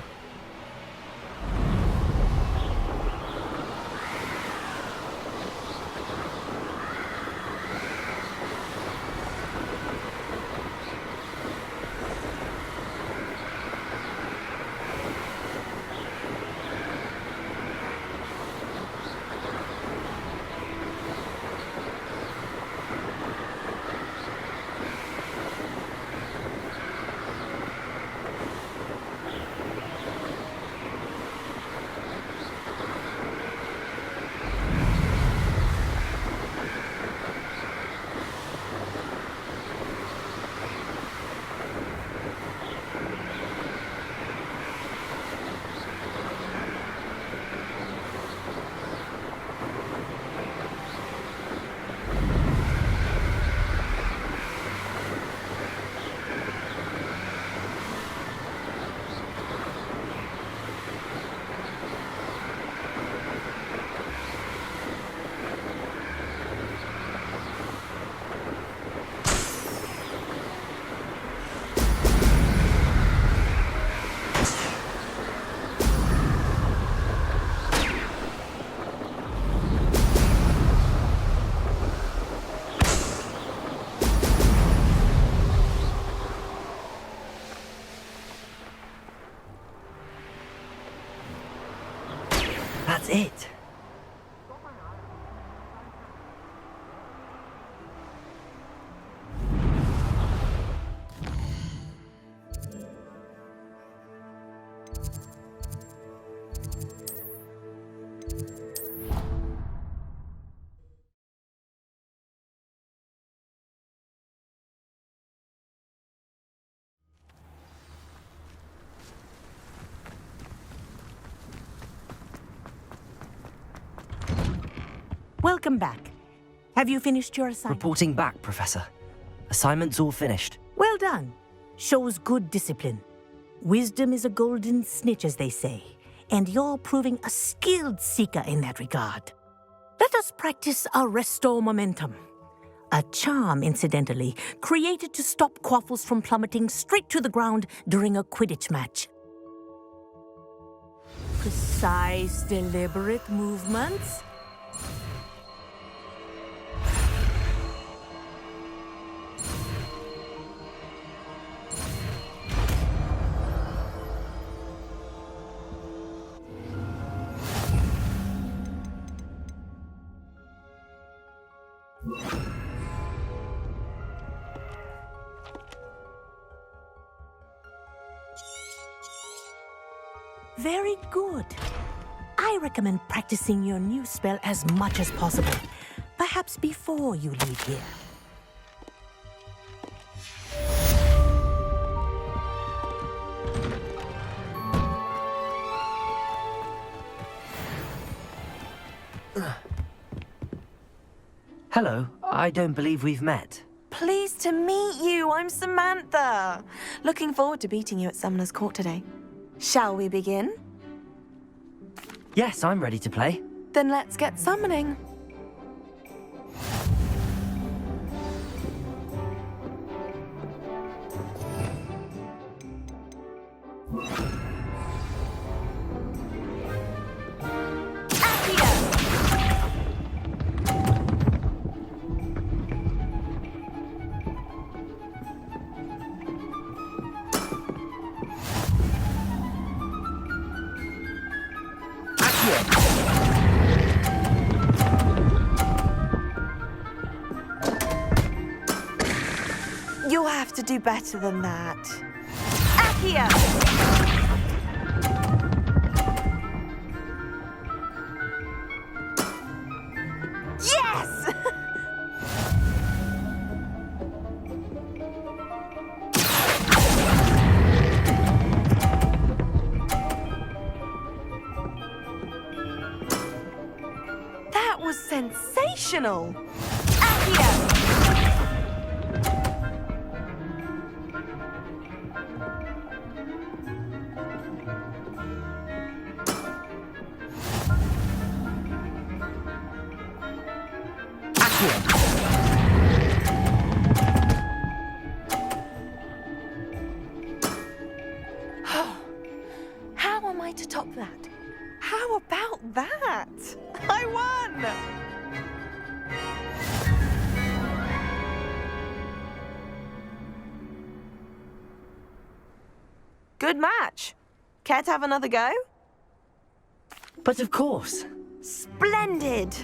That's it. Welcome back. Have you finished your assignment? Reporting back, Professor. Assignment's all finished. Well done. Shows good discipline. Wisdom is a golden snitch, as they say, and you're proving a skilled seeker in that regard. Let us practice our restore momentum. A charm, incidentally, created to stop quaffles from plummeting straight to the ground during a Quidditch match. Precise, deliberate movements. Very good. I recommend practicing your new spell as much as possible, perhaps before you leave here. Hello, I don't believe we've met. Pleased to meet you. I'm Samantha. Looking forward to beating you at Summoner's Court today. Shall we begin? Yes, I'm ready to play. Then let's get summoning. You'll have to do better than that. Accio! Yes! That was sensational! Accio! How am I to top that? How about that? I won! Good match. Care to have another go? But of course. Splendid!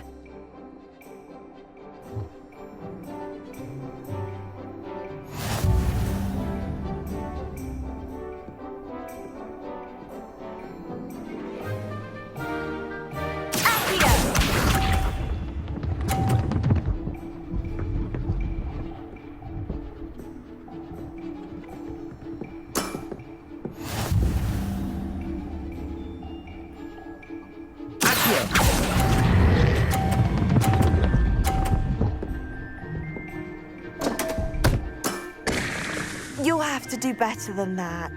You'll have to do better than that.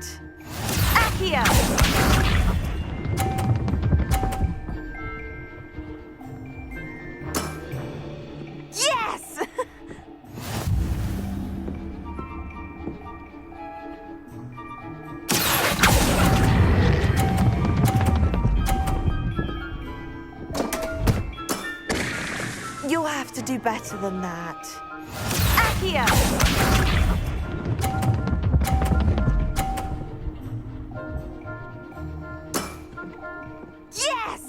Accio! Yes! You'll have to do better than that. Accio! Yes!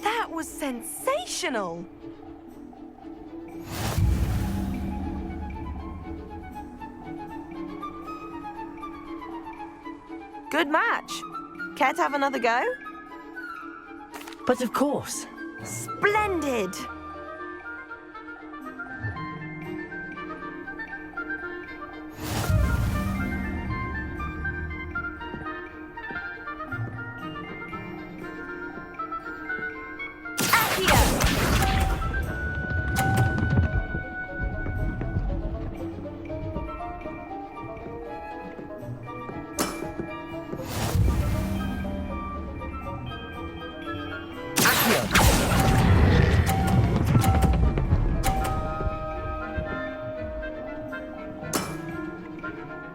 That was sensational! Good match. Care to have another go? But of course. Splendid!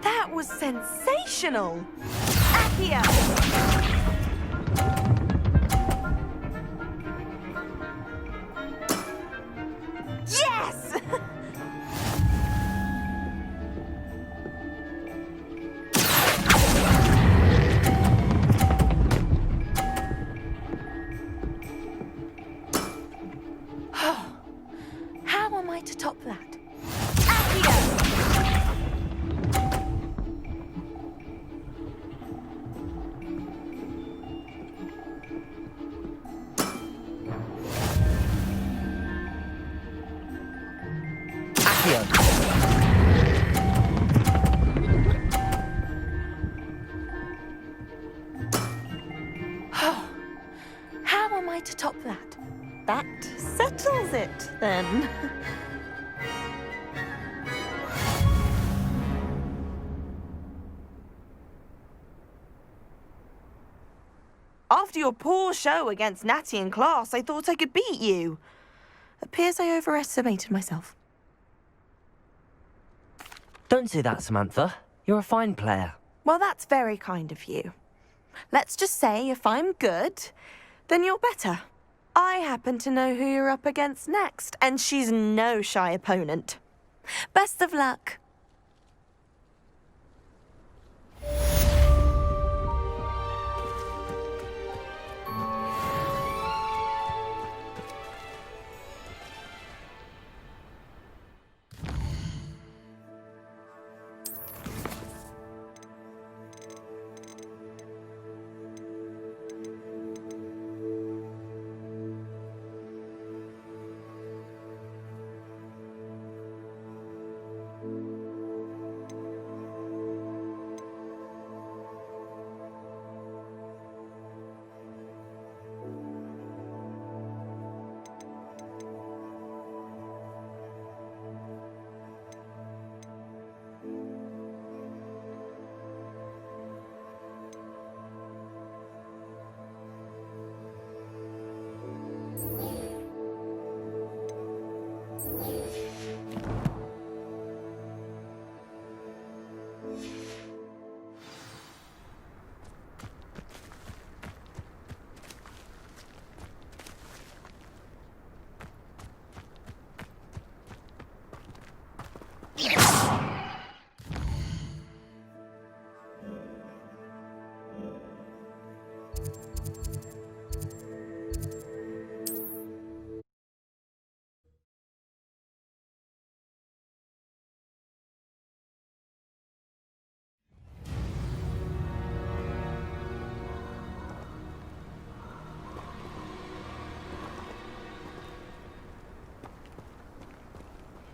That was sensational! Accio! Yes! am I to top that? That settles it, then. After your poor show against Natty in class, I thought I could beat you. Appears I overestimated myself. Don't say that, Samantha. You're a fine player. Well, that's very kind of you. Let's just say if I'm good, then you're better. I happen to know who you're up against next, and she's no shy opponent. Best of luck.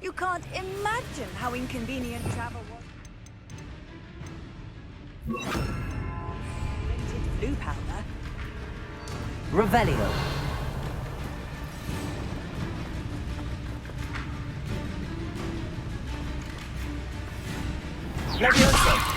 You can't imagine how inconvenient travel was. Printed blue powder. Revelio. Leviosa.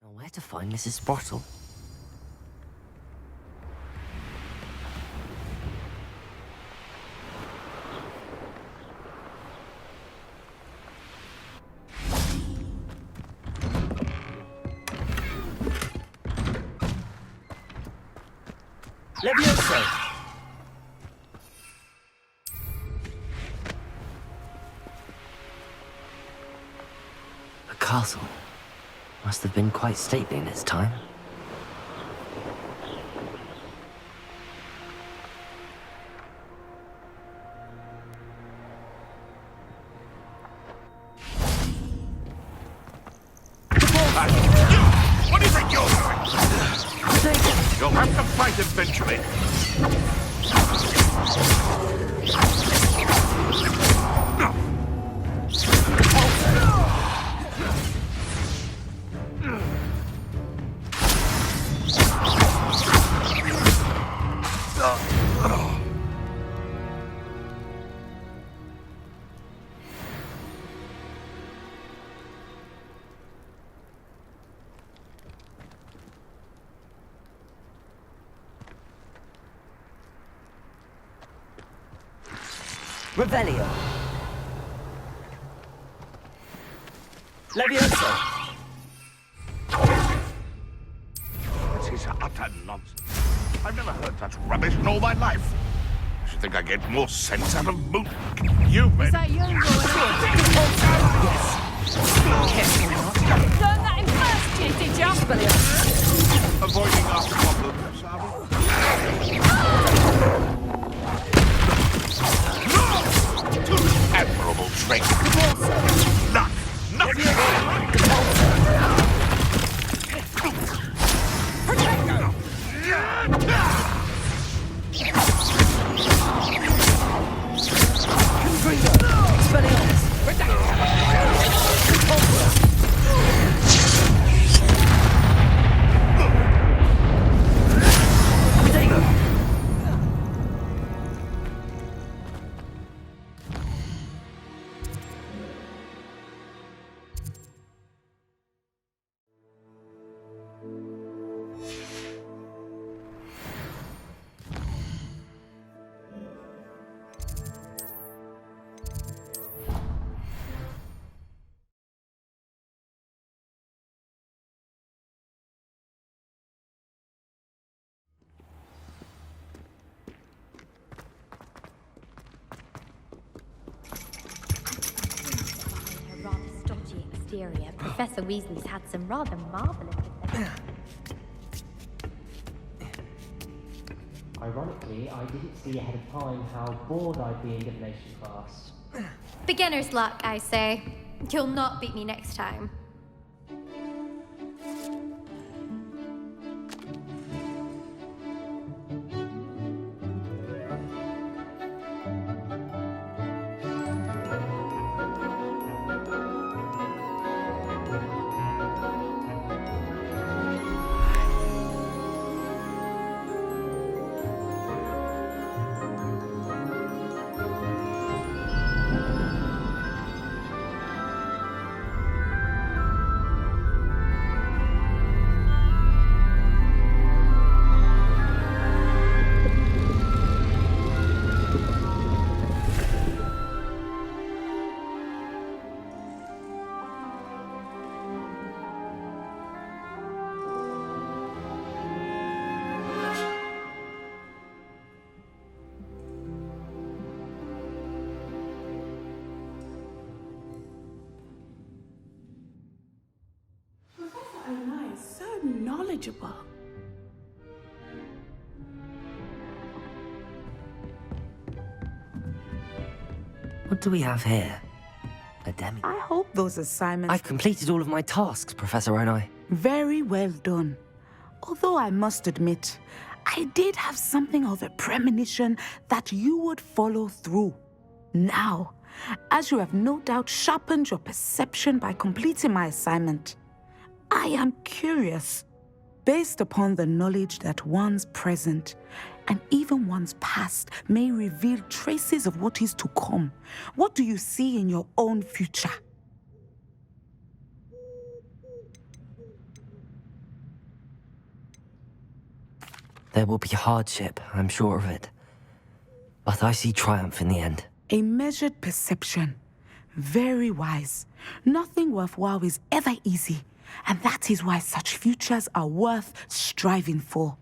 Now, where to find Mrs. Sprottle? Leviosa! A castle. Must have been quite stately in its time. You'll have to fight eventually. Revelio. Levioso. This is utter nonsense. I've never heard such rubbish in all my life. I should think I get more sense out of moon. You men. Is that you going on? Learn that in first year, did you? Avoiding our problems, are we? Admirable trait. Luck. Nothing. Professor Weasley's had some rather marvelous adventures. Ironically, I didn't see ahead of time how bored I'd be in divination class. Beginner's luck, I say. You'll not beat me next time. Knowledgeable. What do we have here? A demi. I hope those assignments... I've completed all of my tasks, Professor Onai. Very well done. Although I must admit, I did have something of a premonition that you would follow through. Now, as you have no doubt sharpened your perception by completing my assignment, I am curious. Based upon the knowledge that one's present and even one's past may reveal traces of what is to come, what do you see in your own future? There will be hardship, I'm sure of it. But I see triumph in the end. A measured perception. Very wise. Nothing worthwhile is ever easy. And that is why such futures are worth striving for.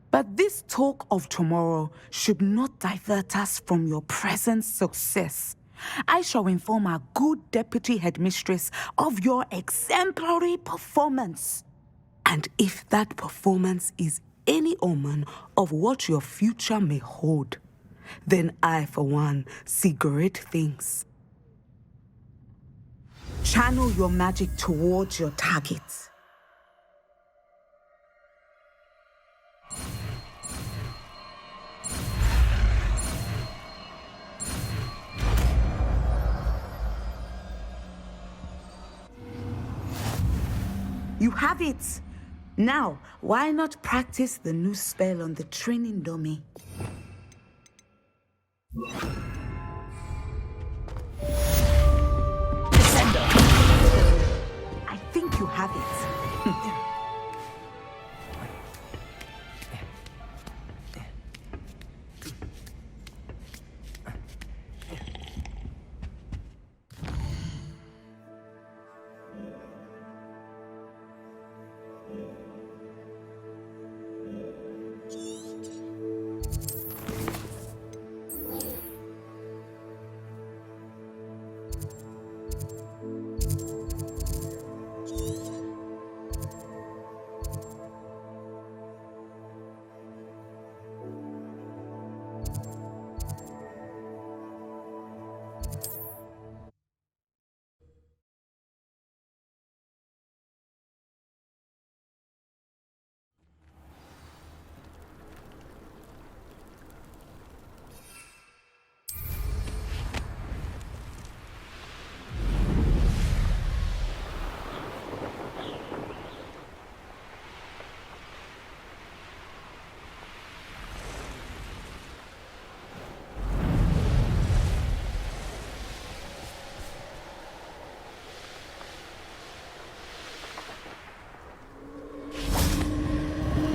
But this talk of tomorrow should not divert us from your present success. I shall inform our good deputy headmistress of your exemplary performance. And if that performance is any omen of what your future may hold, then I, for one, see great things. Channel your magic towards your targets. You have it! Now, why not practice the new spell on the training dummy? Descender! I think you have it.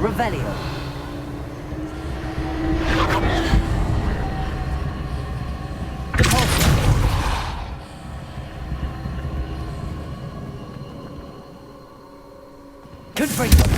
Revelio. Confringo.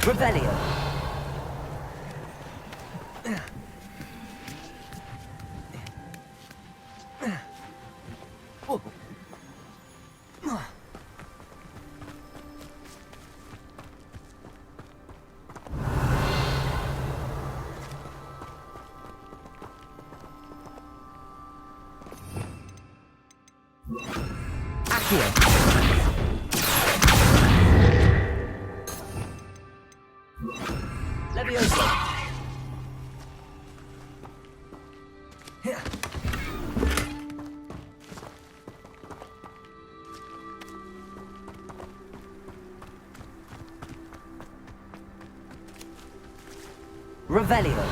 Revelio. Accio. Levioso. Revelio.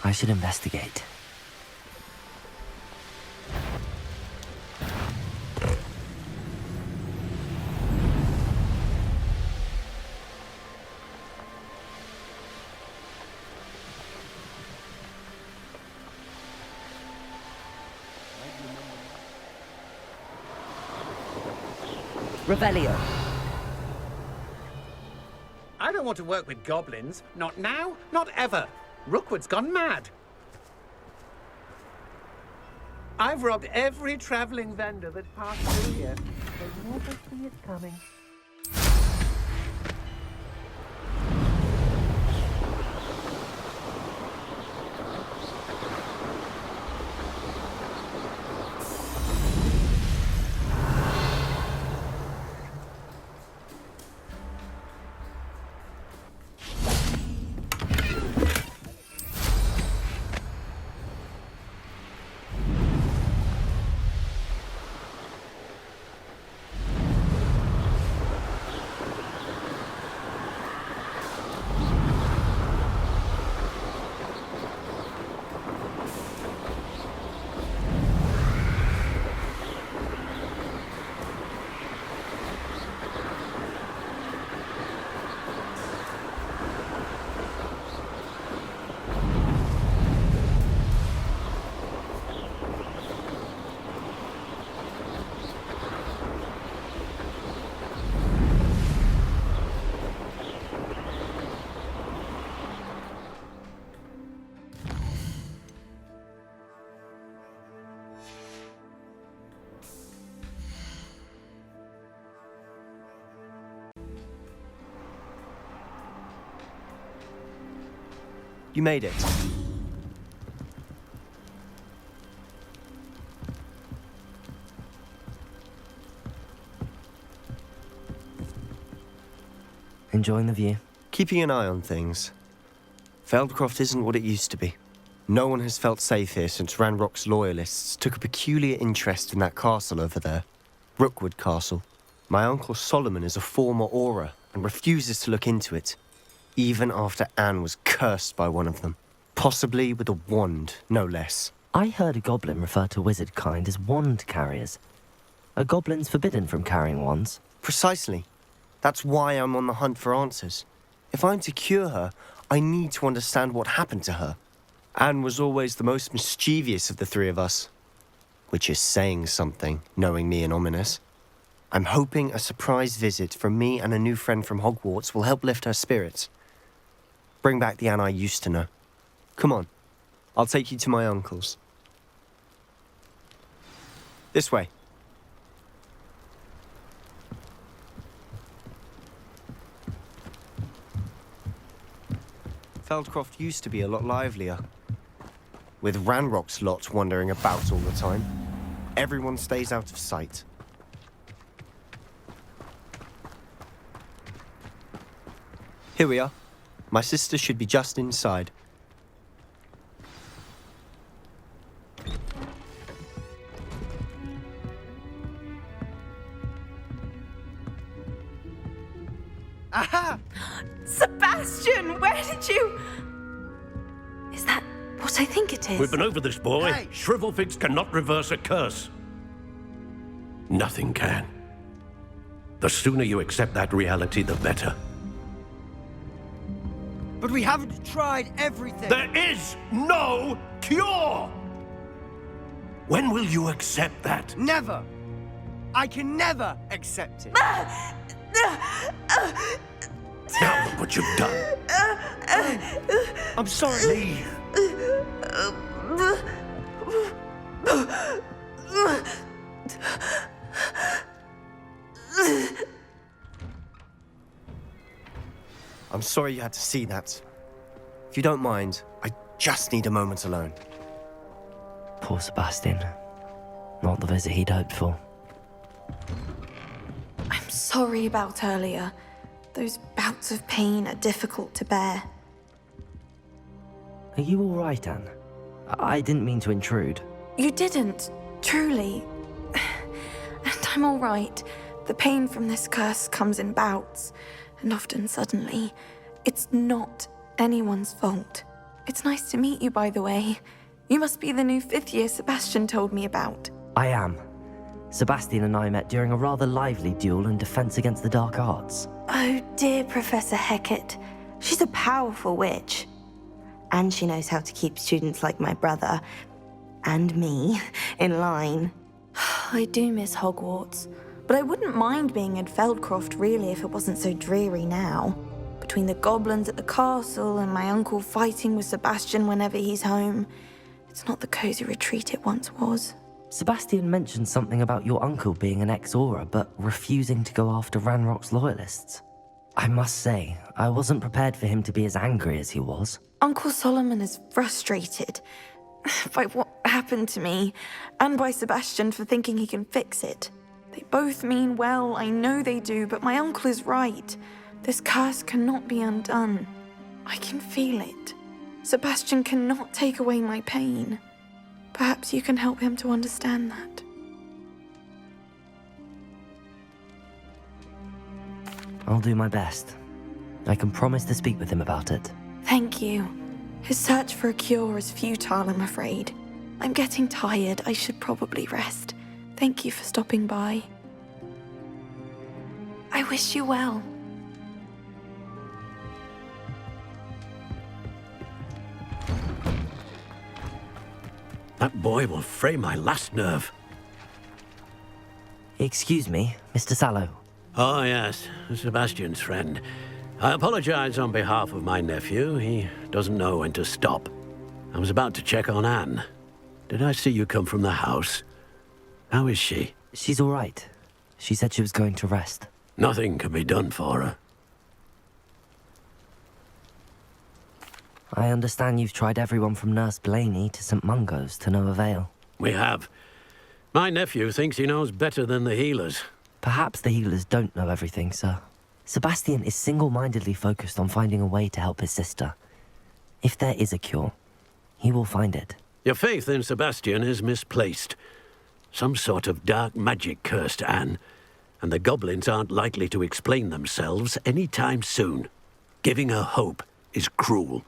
I should investigate. Revelio. I don't want to work with goblins. Not now, not ever. Rookwood's gone mad. I've robbed every traveling vendor that passed through here. They never see it coming. You made it. Enjoying the view? Keeping an eye on things. Feldcroft isn't what it used to be. No one has felt safe here since Ranrock's loyalists took a peculiar interest in that castle over there. Rookwood Castle. My uncle Solomon is a former Auror and refuses to look into it, even after Anne was cursed by one of them. Possibly with a wand, no less. I heard a goblin refer to wizard kind as wand carriers. Are goblins forbidden from carrying wands? Precisely. That's why I'm on the hunt for answers. If I'm to cure her, I need to understand what happened to her. Anne was always the most mischievous of the three of us. Which is saying something, knowing me and Ominous. I'm hoping a surprise visit from me and a new friend from Hogwarts will help lift her spirits. Bring back the Anne I used to know. Come on, I'll take you to my uncle's. This way. Feldcroft used to be a lot livelier. With Ranrock's lot wandering about all the time, everyone stays out of sight. Here we are. My sister should be just inside. Aha! Sebastian, where did you... Is that what I think it is? We've been over this, boy. Hey. Shrivelfigs cannot reverse a curse. Nothing can. The sooner you accept that reality, the better. But we haven't tried everything. There is no cure! When will you accept that? Never. I can never accept it. Now look what you've done. I'm sorry. Leave. I'm sorry you had to see that. If you don't mind, I just need a moment alone. Poor Sebastian. Not the visit he'd hoped for. I'm sorry about earlier. Those bouts of pain are difficult to bear. Are you all right, Anne? I didn't mean to intrude. You didn't, truly. And I'm all right. The pain from this curse comes in bouts, and often suddenly. It's not anyone's fault. It's nice to meet you, by the way. You must be the new 5th year Sebastian told me about. I am. Sebastian and I met during a rather lively duel in defense against the dark arts. Oh dear, Professor Hecat. She's a powerful witch. And she knows how to keep students like my brother, and me, in line. I do miss Hogwarts, but I wouldn't mind being in Feldcroft really if it wasn't so dreary now. Between the goblins at the castle and my uncle fighting with Sebastian whenever he's home, it's not the cozy retreat it once was. Sebastian mentioned something about your uncle being an ex-Auror, but refusing to go after Ranrock's loyalists. I must say, I wasn't prepared for him to be as angry as he was. Uncle Solomon is frustrated by what happened to me, and by Sebastian for thinking he can fix it. They both mean well, I know they do, but my uncle is right. This curse cannot be undone. I can feel it. Sebastian cannot take away my pain. Perhaps you can help him to understand that. I'll do my best. I can promise to speak with him about it. Thank you. His search for a cure is futile, I'm afraid. I'm getting tired. I should probably rest. Thank you for stopping by. I wish you well. That boy will fray my last nerve. Excuse me, Mr. Sallow. Oh, yes, Sebastian's friend. I apologize on behalf of my nephew. He doesn't know when to stop. I was about to check on Anne. Did I see you come from the house? How is she? She's all right. She said she was going to rest. Nothing can be done for her. I understand you've tried everyone from Nurse Blaney to St. Mungo's to no avail. We have. My nephew thinks he knows better than the healers. Perhaps the healers don't know everything, sir. Sebastian is single-mindedly focused on finding a way to help his sister. If there is a cure, he will find it. Your faith in Sebastian is misplaced. Some sort of dark magic cursed Anne, and the goblins aren't likely to explain themselves any time soon. Giving her hope is cruel.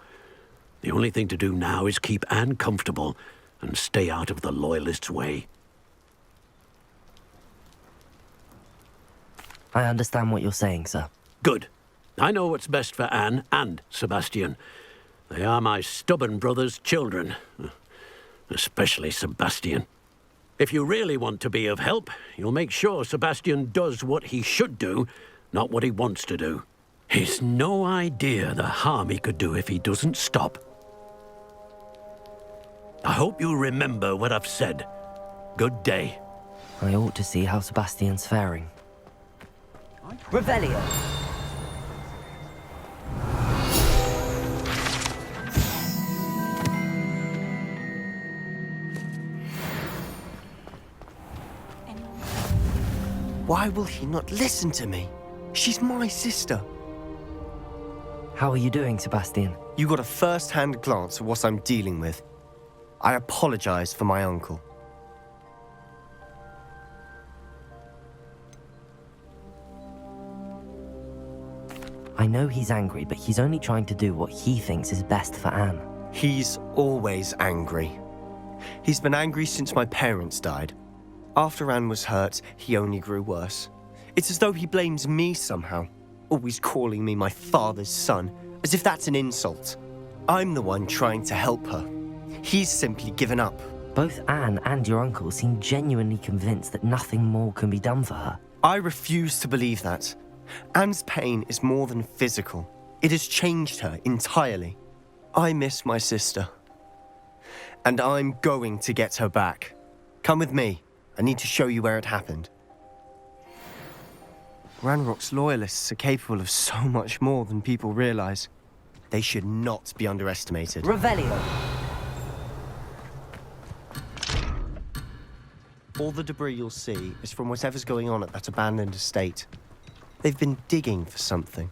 The only thing to do now is keep Anne comfortable and stay out of the Loyalists' way. I understand what you're saying, sir. Good. I know what's best for Anne and Sebastian. They are my stubborn brother's children. Especially Sebastian. If you really want to be of help, you'll make sure Sebastian does what he should do, not what he wants to do. He's no idea the harm he could do if he doesn't stop. I hope you'll remember what I've said. Good day. I ought to see how Sebastian's faring. Revelio. Why will he not listen to me? She's my sister. How are you doing, Sebastian? You got a first-hand glance at what I'm dealing with. I apologize for my uncle. I know he's angry, but he's only trying to do what he thinks is best for Anne. He's always angry. He's been angry since my parents died. After Anne was hurt, he only grew worse. It's as though he blames me somehow, always calling me my father's son, as if that's an insult. I'm the one trying to help her. He's simply given up. Both Anne and your uncle seem genuinely convinced that nothing more can be done for her. I refuse to believe that. Anne's pain is more than physical. It has changed her entirely. I miss my sister. And I'm going to get her back. Come with me. I need to show you where it happened. Ranrock's loyalists are capable of so much more than people realize. They should not be underestimated. Revelio. All the debris you'll see is from whatever's going on at that abandoned estate. They've been digging for something.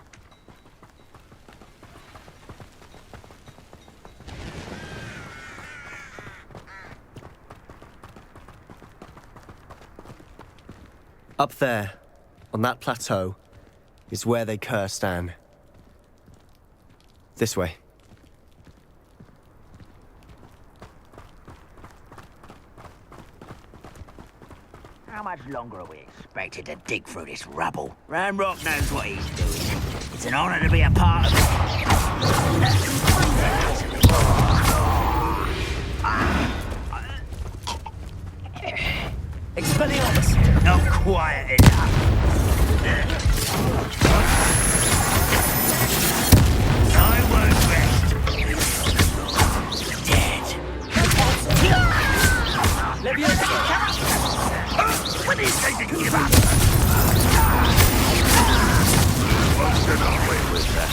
Up there, on that plateau, is where they cursed Anne. This way. How much longer are we expected to dig through this rubble? Ranrock knows what he's doing. It's an honor to be a part of it. Expelliarmus! Not quiet enough. I won't rest. Dead. When is he to give up? What's going on with that?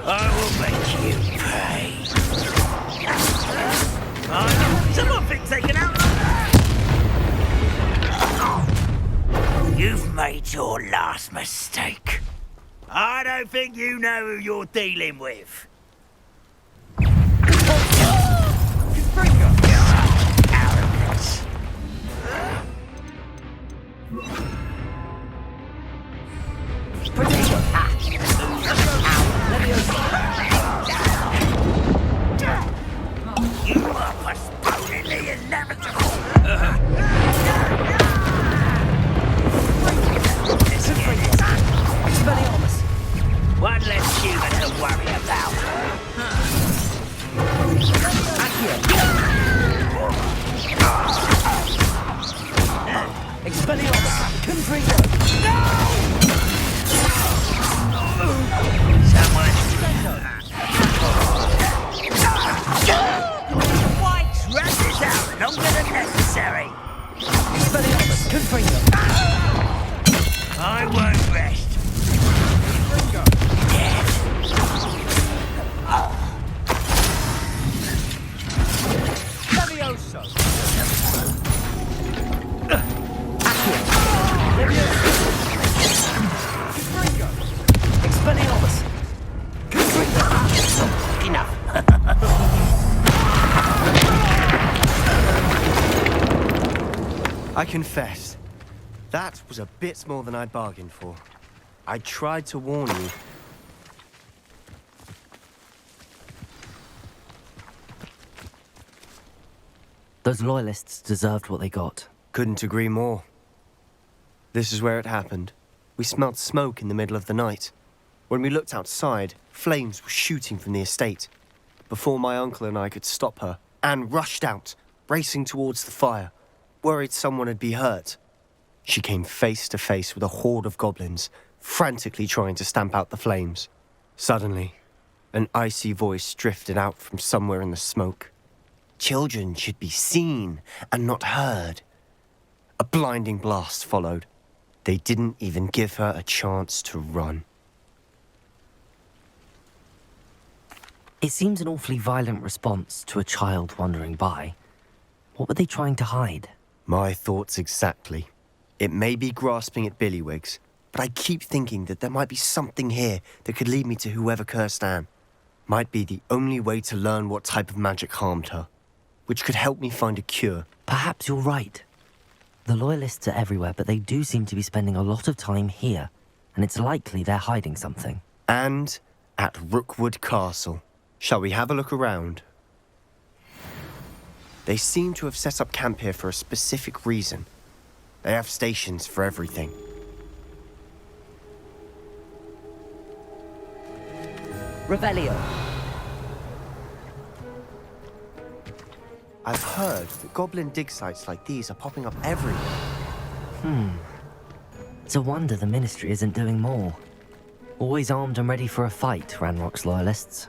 I will make you pay. Someone been taken out. You've made your last mistake. I don't think you know who you're dealing with. Arrogance. You are postponing the inevitable. One less human to worry about. Expelliarmus! Confringo! No! White's rat is out longer than necessary. Expelliarmus! Confringo! I confess, that was a bit more than I'd bargained for. I tried to warn you. Those loyalists deserved what they got. Couldn't agree more. This is where it happened. We smelled smoke in the middle of the night. When we looked outside, flames were shooting from the estate. Before my uncle and I could stop her, Anne rushed out, racing towards the fire, worried someone had been hurt. She came face to face with a horde of goblins, frantically trying to stamp out the flames. Suddenly, an icy voice drifted out from somewhere in the smoke. Children should be seen and not heard. A blinding blast followed. They didn't even give her a chance to run. It seems an awfully violent response to a child wandering by. What were they trying to hide? My thoughts exactly. It may be grasping at billywhigs, but I keep thinking that there might be something here that could lead me to whoever cursed Anne. Might be the only way to learn what type of magic harmed her, which could help me find a cure. Perhaps you're right. The Loyalists are everywhere, but they do seem to be spending a lot of time here, and it's likely they're hiding something. And at Rookwood Castle. Shall we have a look around? They seem to have set up camp here for a specific reason. They have stations for everything. Revelio. I've heard that goblin dig sites like these are popping up everywhere. It's a wonder the Ministry isn't doing more. Always armed and ready for a fight, Ranrock's Loyalists.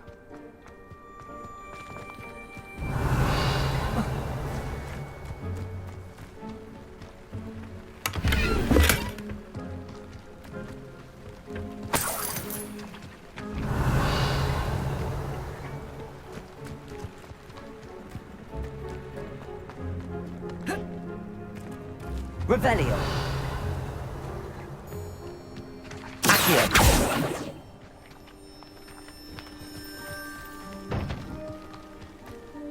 Revelio. Accio.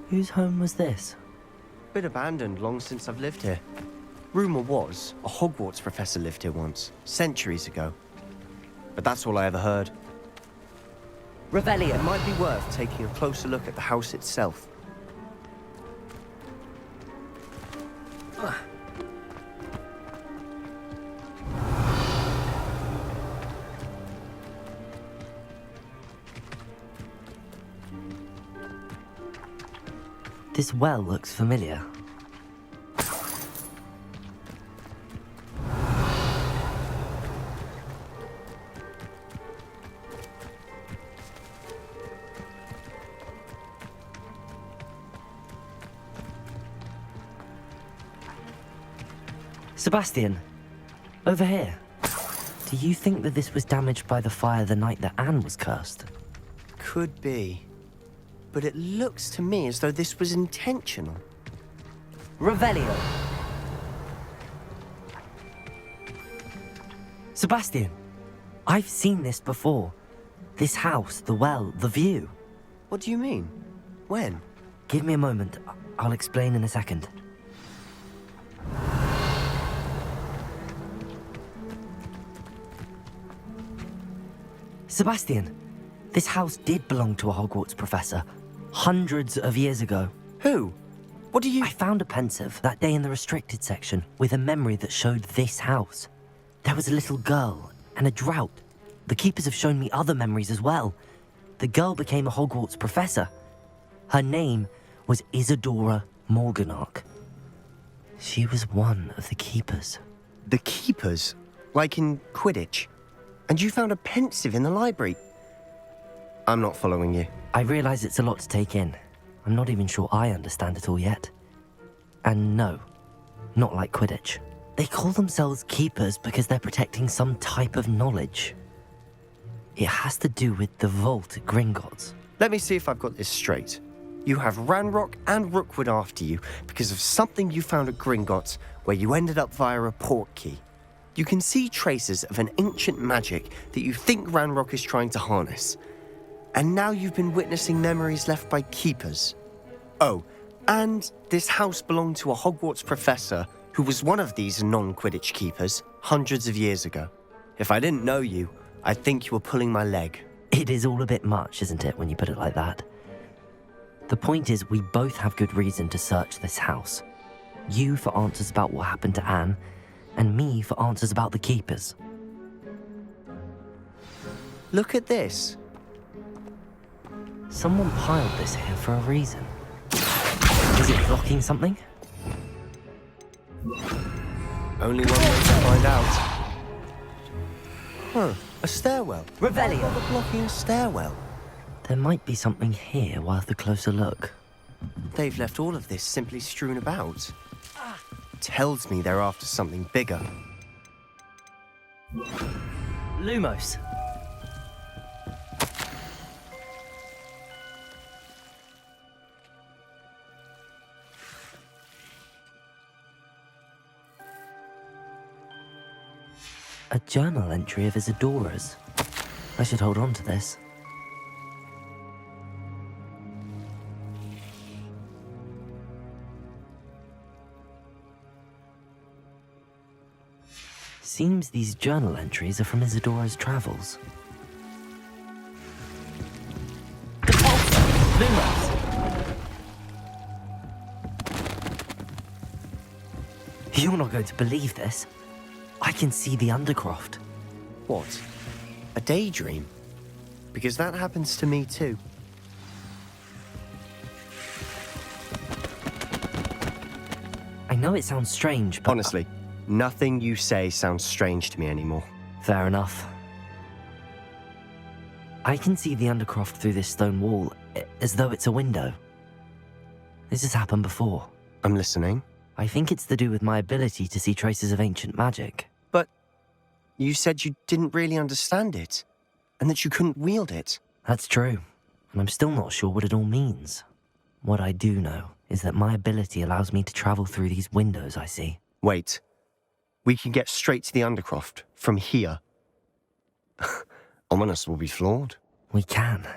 Whose home was this? Been abandoned long since I've lived here. Rumour was a Hogwarts professor lived here once, centuries ago. But that's all I ever heard. Revelio. It might be worth taking a closer look at the house itself. This well looks familiar. Sebastian, over here. Do you think that this was damaged by the fire the night that Anne was cursed? Could be. But it looks to me as though this was intentional. Revelio. Sebastian, I've seen this before. This house, the well, the view. What do you mean? When? Give me a moment. I'll explain in a second. Sebastian, this house did belong to a Hogwarts professor, hundreds of years ago. Who? What do you... I found a pensive that day in the restricted section with a memory that showed this house. There was a little girl and a drought. The keepers have shown me other memories as well. The girl became a Hogwarts professor. Her name was Isadora Morganach. She was one of the keepers. The keepers? Like in Quidditch? And you found a pensive in the library? I'm not following you. I realize it's a lot to take in. I'm not even sure I understand it all yet. And no, not like Quidditch. They call themselves keepers because they're protecting some type of knowledge. It has to do with the vault at Gringotts. Let me see if I've got this straight. You have Ranrock and Rookwood after you because of something you found at Gringotts where you ended up via a portkey. You can see traces of an ancient magic that you think Ranrock is trying to harness. And now you've been witnessing memories left by keepers. Oh, and this house belonged to a Hogwarts professor who was one of these non-Quidditch keepers hundreds of years ago. If I didn't know you, I'd think you were pulling my leg. It is all a bit much, isn't it, when you put it like that? The point is, we both have good reason to search this house. You for answers about what happened to Anne, and me for answers about the keepers. Look at this. Someone piled this here for a reason. Is it blocking something? Only one way to find out. Huh, a stairwell. Revelio. Why bother blocking a stairwell? There might be something here worth a closer look. They've left all of this simply strewn about. Tells me they're after something bigger. Lumos. A journal entry of Isadora's. I should hold on to this. Seems these journal entries are from Isadora's travels. Lumos! You're not going to believe this. I can see the Undercroft. What? A daydream? Because that happens to me too. I know it sounds strange, but... Honestly, nothing you say sounds strange to me anymore. Fair enough. I can see the Undercroft through this stone wall, as though it's a window. This has happened before. I'm listening. I think it's to do with my ability to see traces of ancient magic. But you said you didn't really understand it, and that you couldn't wield it. That's true, and I'm still not sure what it all means. What I do know is that my ability allows me to travel through these windows I see. Wait. We can get straight to the Undercroft from here. Ominous will be floored. We can.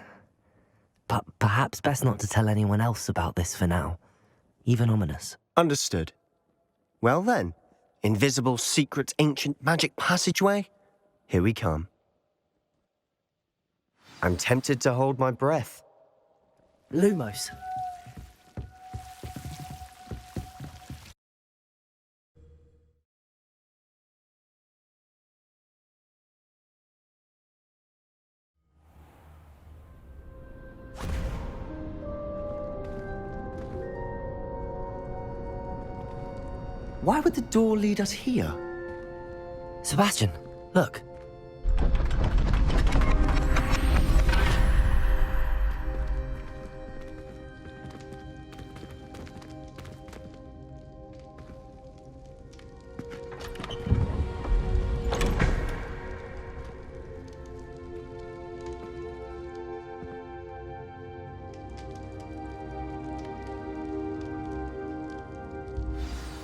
But perhaps best not to tell anyone else about this for now. Even Ominous. Understood. Well then, invisible, secret, ancient magic passageway? Here we come. I'm tempted to hold my breath. Lumos. Why would the door lead us here? Sebastian, look.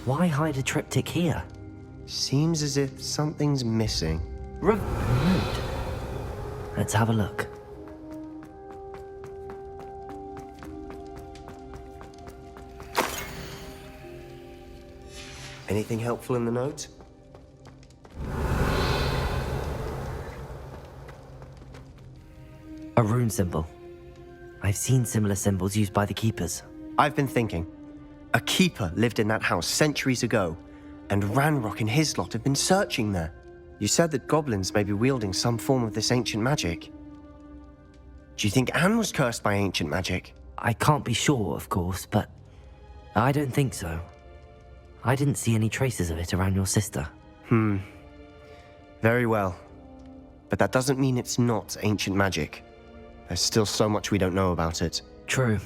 Why hide a triptych here? Seems as if something's missing. Removed. Let's have a look. Anything helpful in the note? A rune symbol. I've seen similar symbols used by the keepers. I've been thinking. A keeper lived in that house centuries ago, and Ranrock and his lot have been searching there. You said that goblins may be wielding some form of this ancient magic. Do you think Anne was cursed by ancient magic? I can't be sure, of course, but I don't think so. I didn't see any traces of it around your sister. Very well. But that doesn't mean it's not ancient magic. There's still so much we don't know about it. True.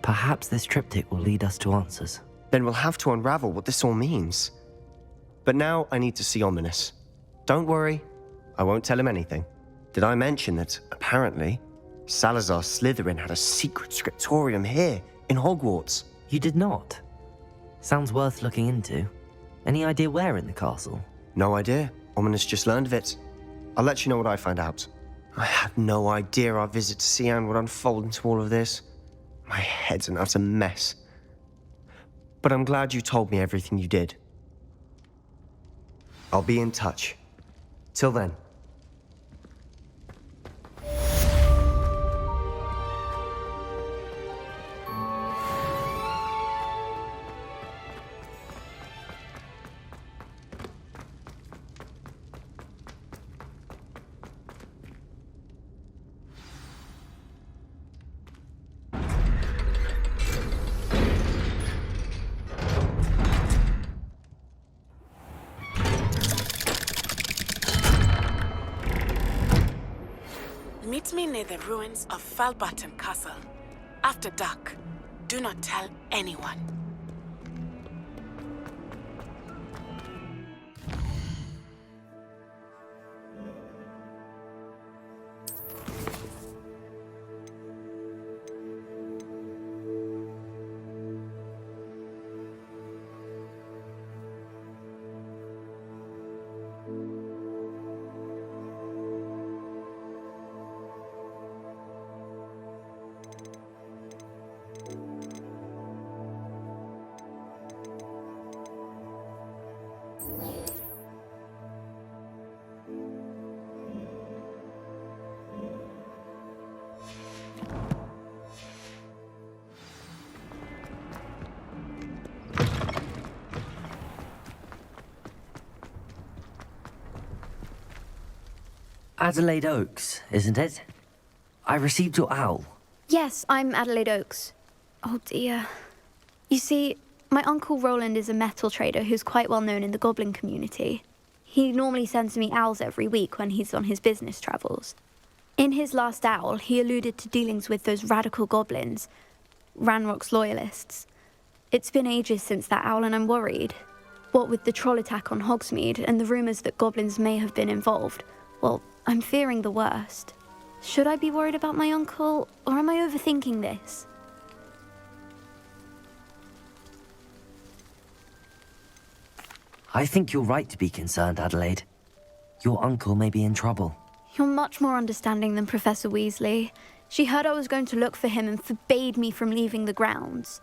Perhaps this triptych will lead us to answers. Then we'll have to unravel what this all means. But now I need to see Ominous. Don't worry, I won't tell him anything. Did I mention that, apparently, Salazar Slytherin had a secret scriptorium here in Hogwarts? You did not? Sounds worth looking into. Any idea where in the castle? No idea. Ominous just learned of it. I'll let you know what I find out. I had no idea our visit to see Anne would unfold into all of this. My head's an utter mess. but I'm glad you told me everything you did. I'll be in touch. Till then. Meet me near the ruins of Falbottom Castle. After dark. Do not tell anyone. Adelaide Oaks, isn't it? I received your owl. Yes, I'm Adelaide Oaks. Oh dear. You see, my Uncle Roland is a metal trader who's quite well known in the goblin community. He normally sends me owls every week when he's on his business travels. In his last owl, he alluded to dealings with those radical goblins, Ranrock's loyalists. It's been ages since that owl and I'm worried. What with the troll attack on Hogsmeade and the rumours that goblins may have been involved, well, I'm fearing the worst. Should I be worried about my uncle, or am I overthinking this? I think you're right to be concerned, Adelaide. Your uncle may be in trouble. You're much more understanding than Professor Weasley. She heard I was going to look for him and forbade me from leaving the grounds.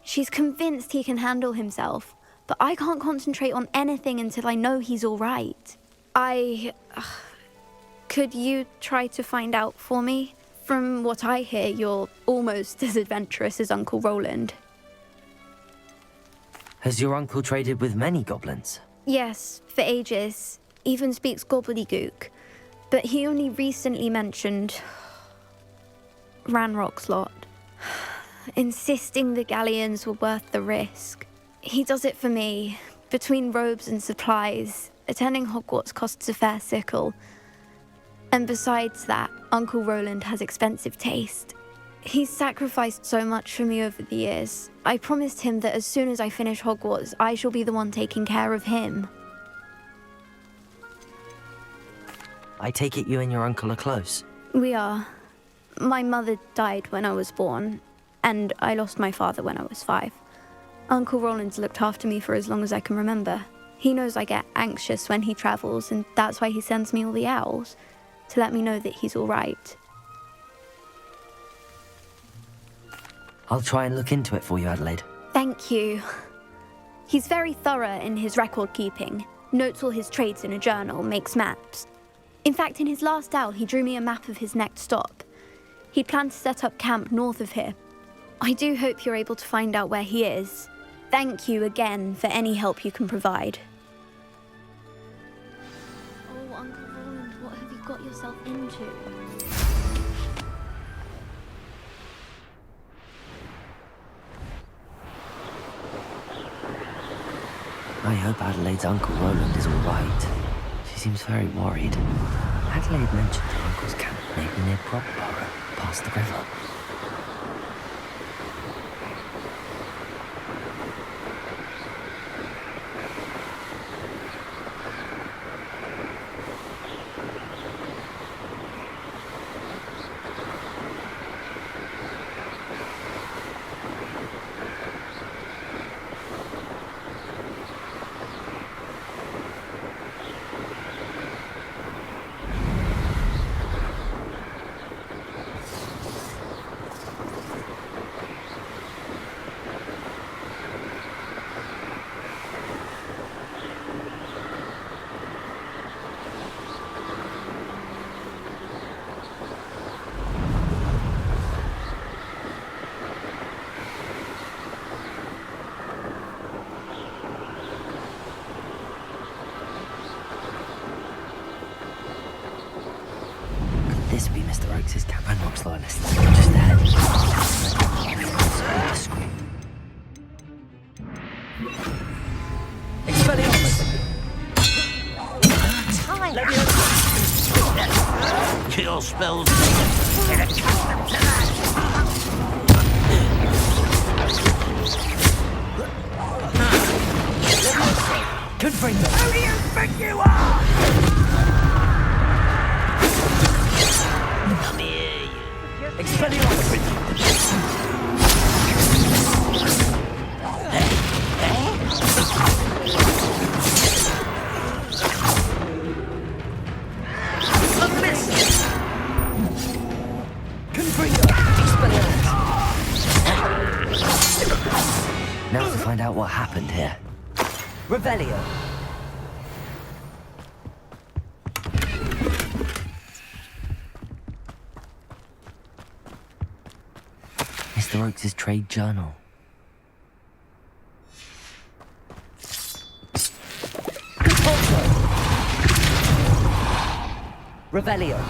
She's convinced he can handle himself, but I can't concentrate on anything until I know he's all right. Could you try to find out for me? From what I hear, you're almost as adventurous as Uncle Roland. Has your uncle traded with many goblins? Yes, for ages. Even speaks gobbledygook. But he only recently mentioned Ranrock's lot, insisting the galleons were worth the risk. He does it for me. Between robes and supplies, attending Hogwarts costs a fair sickle. And besides that, Uncle Roland has expensive taste. He's sacrificed so much for me over the years. I promised him that as soon as I finish Hogwarts, I shall be the one taking care of him. I take it you and your uncle are close. We are. My mother died when I was born, and I lost my father when I was 5. Uncle Roland's looked after me for as long as I can remember. He knows I get anxious when he travels, and that's why he sends me all the owls, to let me know that he's all right. I'll try and look into it for you, Adelaide. Thank you. He's very thorough in his record keeping, notes all his trades in a journal, makes maps. In fact, in his last owl, he drew me a map of his next stop. He'd planned to set up camp north of here. I do hope you're able to find out where he is. Thank you again for any help you can provide. Oh, Uncle Roland, what have you got yourself into? I hope Adelaide's Uncle Roland is all right. She seems very worried. Adelaide mentioned her uncle's camp may be near Brockborough, past the river. Hogwarts loyalists, just ahead. Expelliarmus! Kill spells. Get accustomed to that. Confringo! Who do you think you are? Come here, you. Expelliarmus! Confringo! Expelliarmus! Now to find out what happened here. Revelio! Mr. Oakes' trade journal. Revelio!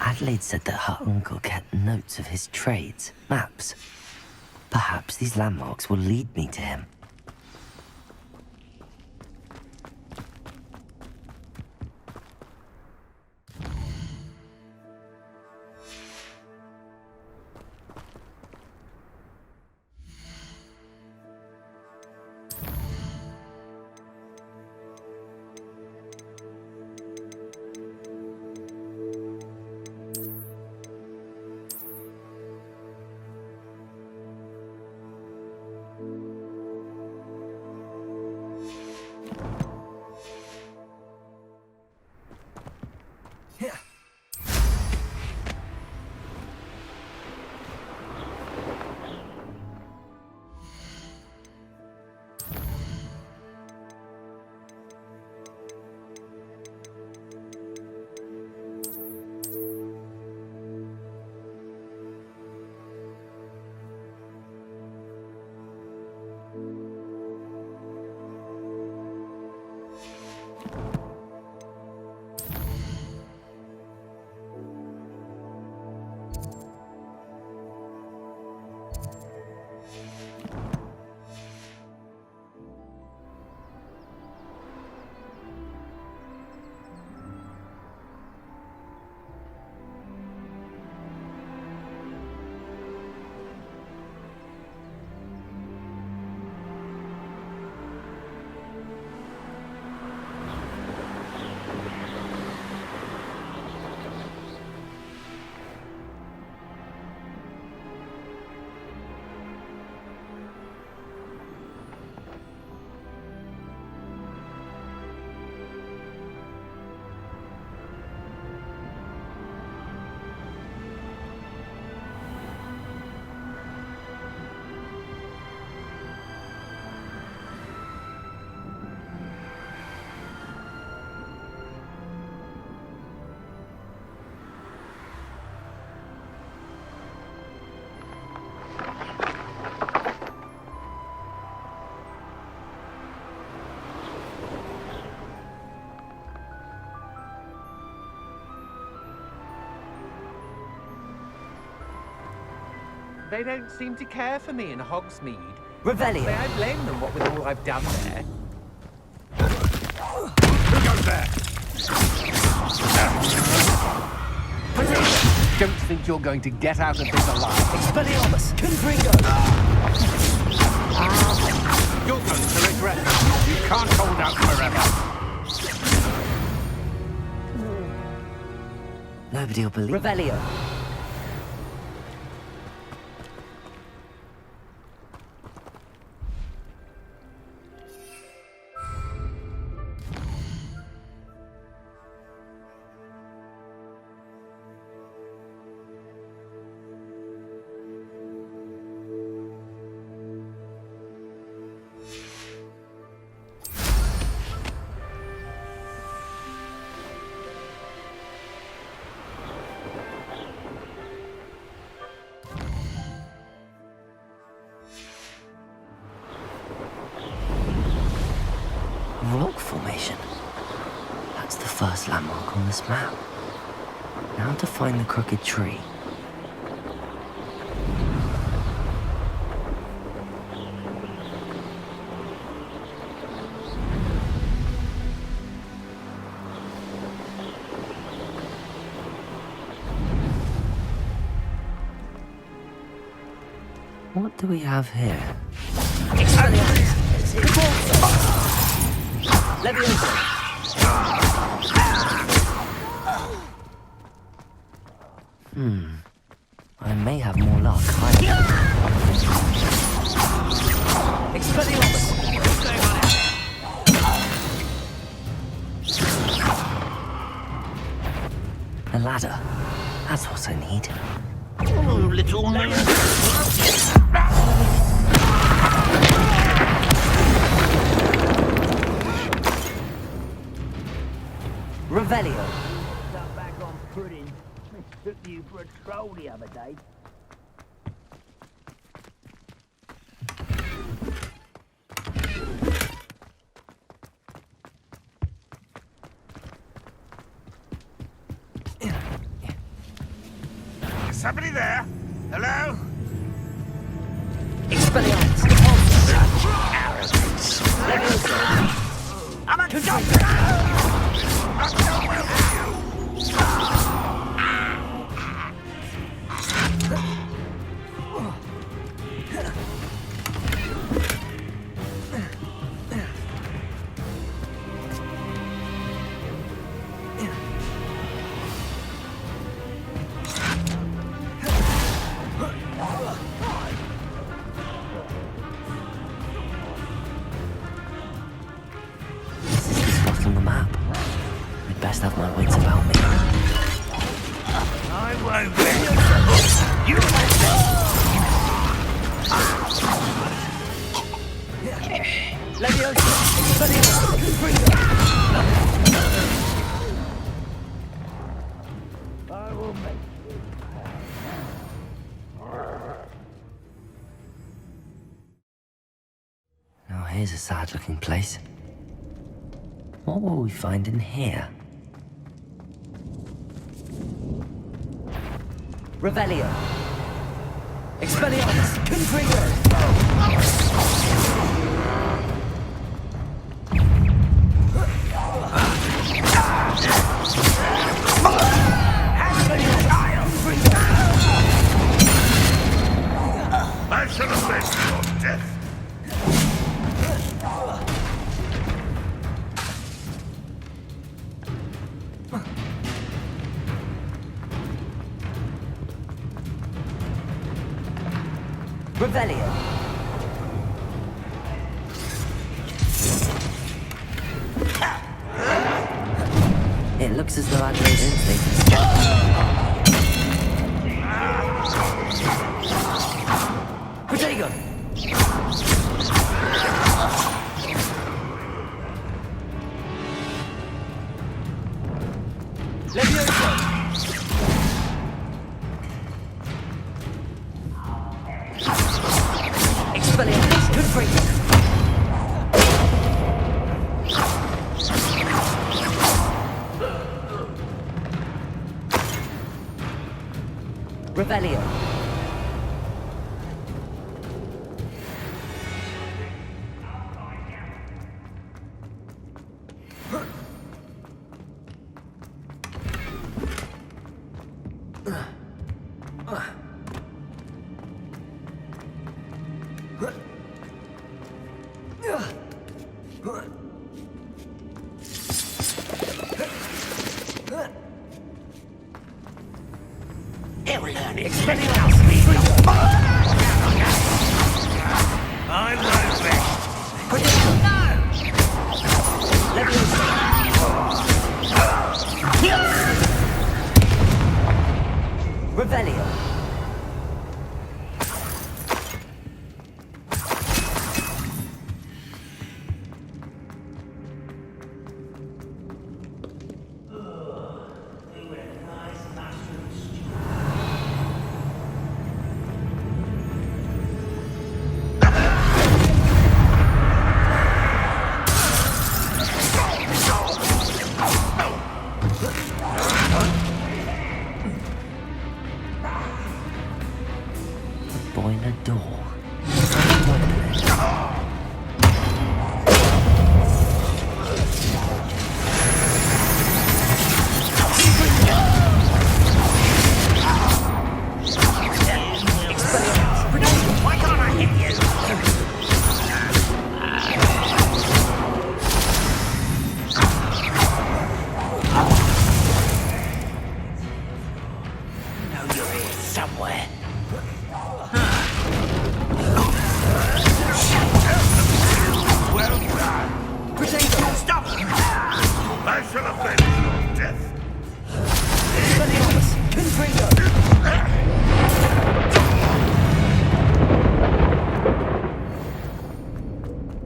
Adelaide said that her uncle kept notes of his trades, maps. Perhaps these landmarks will lead me to him. They don't seem to care for me in Hogsmeade. Revelio! Say I blame them, what with all I've done there. Who goes there? Don't think you're going to get out of this alive. Expelliarmus! Confringo! You're going to regret it. You can't hold out forever. Nobody will believe. Revelio! Rock formation. That's the first landmark on this map. Now to find the crooked tree. What do we have here? I may have more luck. A ladder. That's what I need. Oh, little man. Revelio. Got back on pudding. Took you for a troll the other day. Is somebody there? Hello? Expelliarmus. I'm a jumper! On the map. I'd best have my wits about me. I won't let you I will make you. Now here's a sad-looking place. What will we find in here? Revelio. Expelliarmus. Confringo. I shall avenge your death. Revelio. It looks as though Adelaide's instinct is Protego. Levioso. Expelliarmus. Confringo. Revelio. He'll learn it. Expelliarmus. I won't rest. Revelio. somewhere. Well done. Potato! Stop! I shall avenge your death. Expelliarmus! Confringo!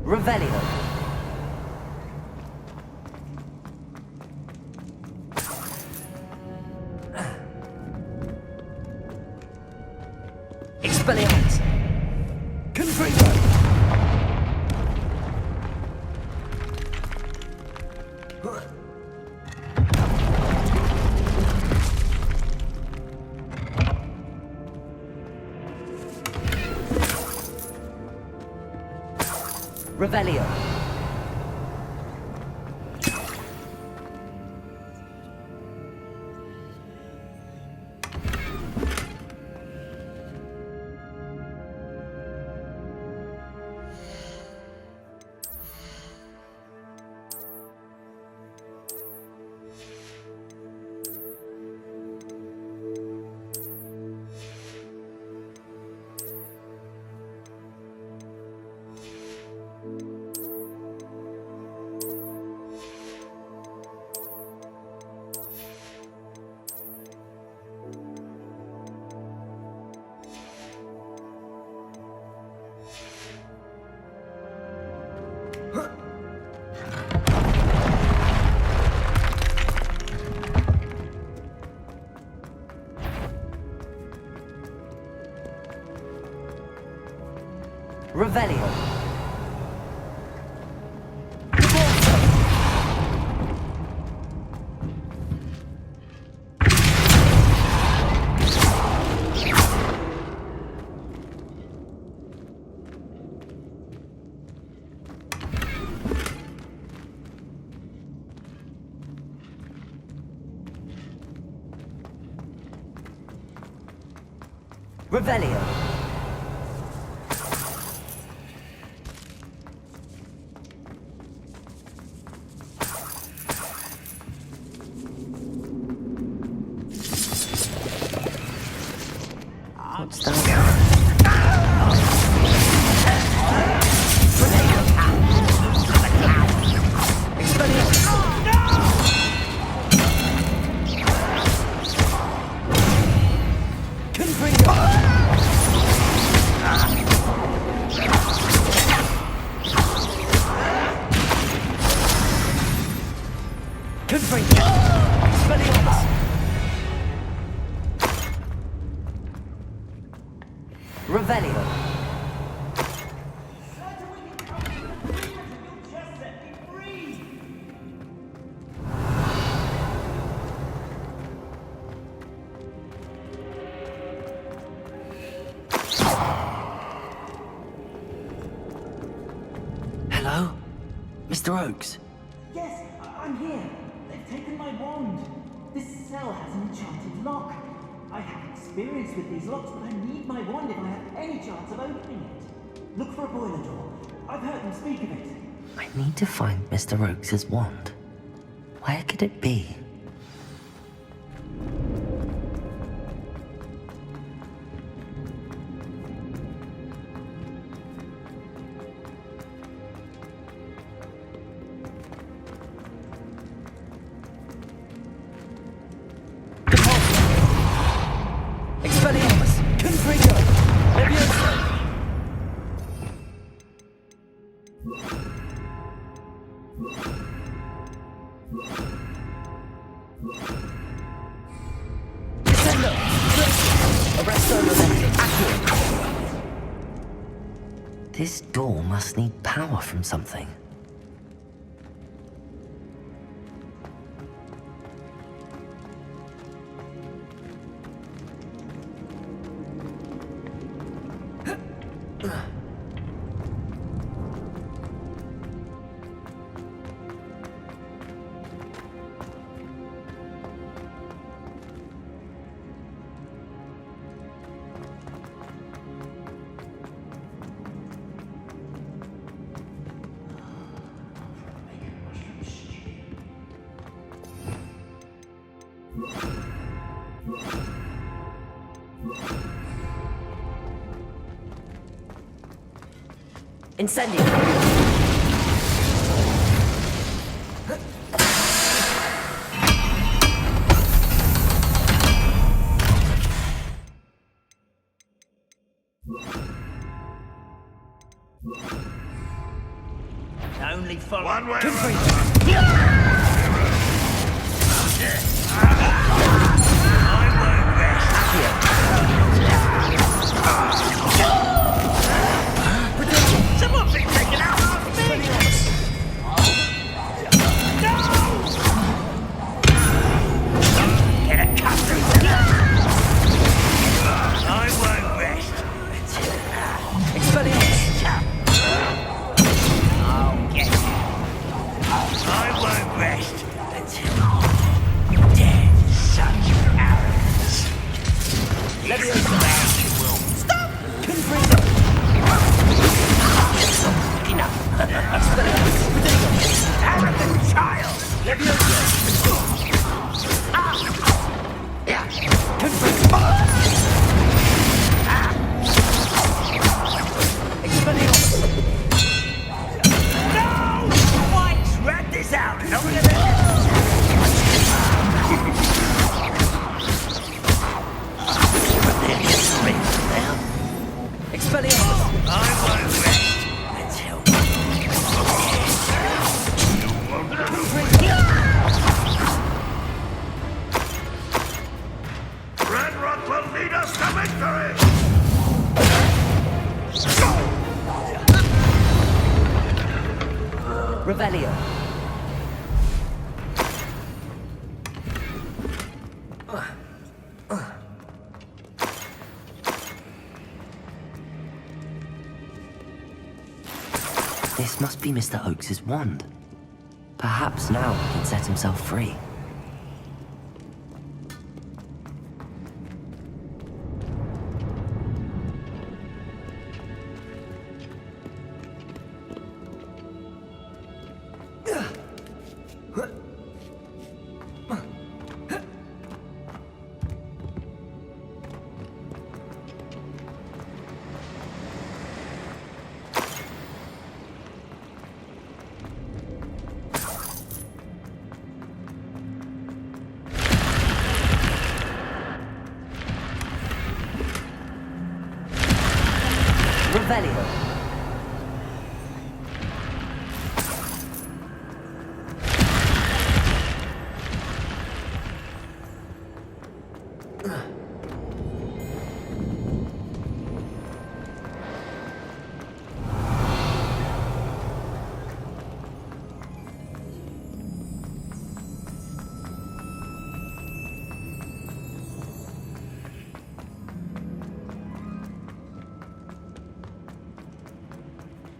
Revelio! Expelliarmus! Confringo! Revelio. Revelio. Revelio. What's that? Revelio. Hello? Mr. Oakes? Yes, I'm here. They've taken my wand. This cell has an enchanted lock. I have experience with these locks, but I need my wand if I have any chance of opening it. Look for a boiler door. I've heard them speak of it. I need to find Mr. Oakes' wand. Where could it be? Expelliarmus! Confringo! Levioso! Descendo! Arresto Revelio! Accurate! This door must need power from something. Incendiary. Only follow. One way. Someone been taken out of me! Get a cut through to that! I won't rest. Expelliarmus. I'll get you. I won't rest until dead such arrogance. Leviosa. Stop! Confringo. Enough. Expelliarmus. Arrogant child! Leviosa. Confringo. Expelliarmus. No! Whites, rat this out and over to the... Expelliarmus. I won't rest until... Ranrock will lead us to victory! Revelio. This must be Mr. Oakes's wand. Perhaps now he can set himself free. Revelio.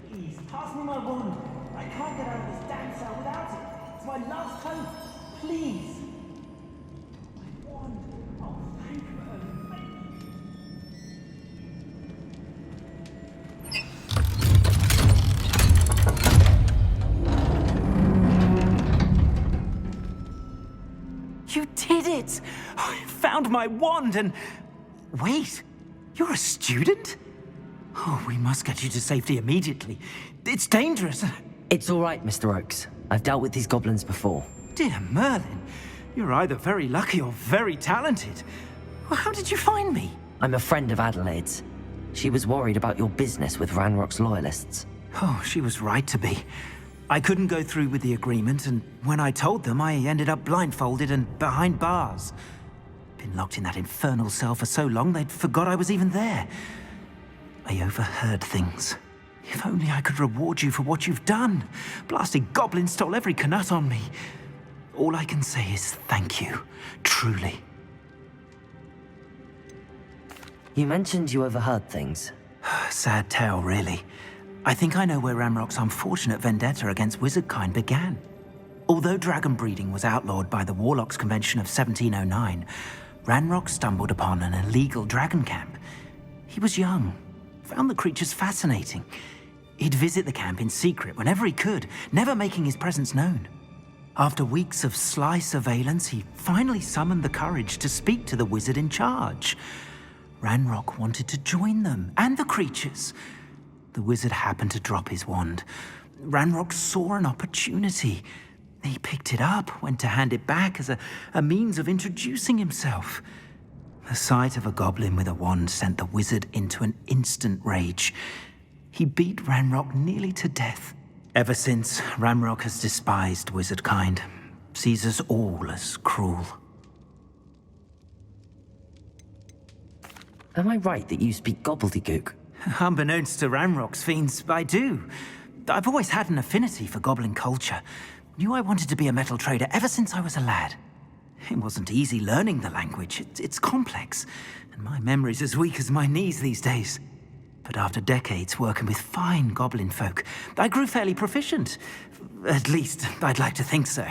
Please, pass me my wand. I can't get out of this damn cell without it. It's my last hope. Please. My wand. Oh, thank you, Merlin. Thank you. You did it! I found my wand and... Wait, you're a student? Oh, we must get you to safety immediately. It's dangerous. It's all right, Mr. Oakes. I've dealt with these goblins before. Dear Merlin, you're either very lucky or very talented. Well, how did you find me? I'm a friend of Adelaide's. She was worried about your business with Ranrock's loyalists. Oh, she was right to be. I couldn't go through with the agreement, and when I told them, I ended up blindfolded and behind bars. Been locked in that infernal cell for so long, they'd forgot I was even there. I overheard things. If only I could reward you for what you've done. Blasted goblin stole every canut on me. All I can say is thank you, truly. You mentioned you overheard things. Sad tale, really. I think I know where Ranrock's unfortunate vendetta against wizardkind began. Although dragon breeding was outlawed by the Warlocks Convention of 1709, Ranrock stumbled upon an illegal dragon camp. He was young, found the creatures fascinating. He'd visit the camp in secret whenever he could, never making his presence known. After weeks of sly surveillance, he finally summoned the courage to speak to the wizard in charge. Ranrock wanted to join them, and the creatures. The wizard happened to drop his wand. Ranrock saw an opportunity. He picked it up, went to hand it back as a means of introducing himself. The sight of a goblin with a wand sent the wizard into an instant rage. He beat Ranrock nearly to death. Ever since, Ranrock has despised wizard kind, sees us all as cruel. Am I right that you speak gobbledygook? Unbeknownst to Ranrock's fiends, I do. I've always had an affinity for goblin culture. Knew I wanted to be a metal trader ever since I was a lad. It wasn't easy learning the language. It's complex, and my memory's as weak as my knees these days. But after decades working with fine goblin folk, I grew fairly proficient. At least, I'd like to think so.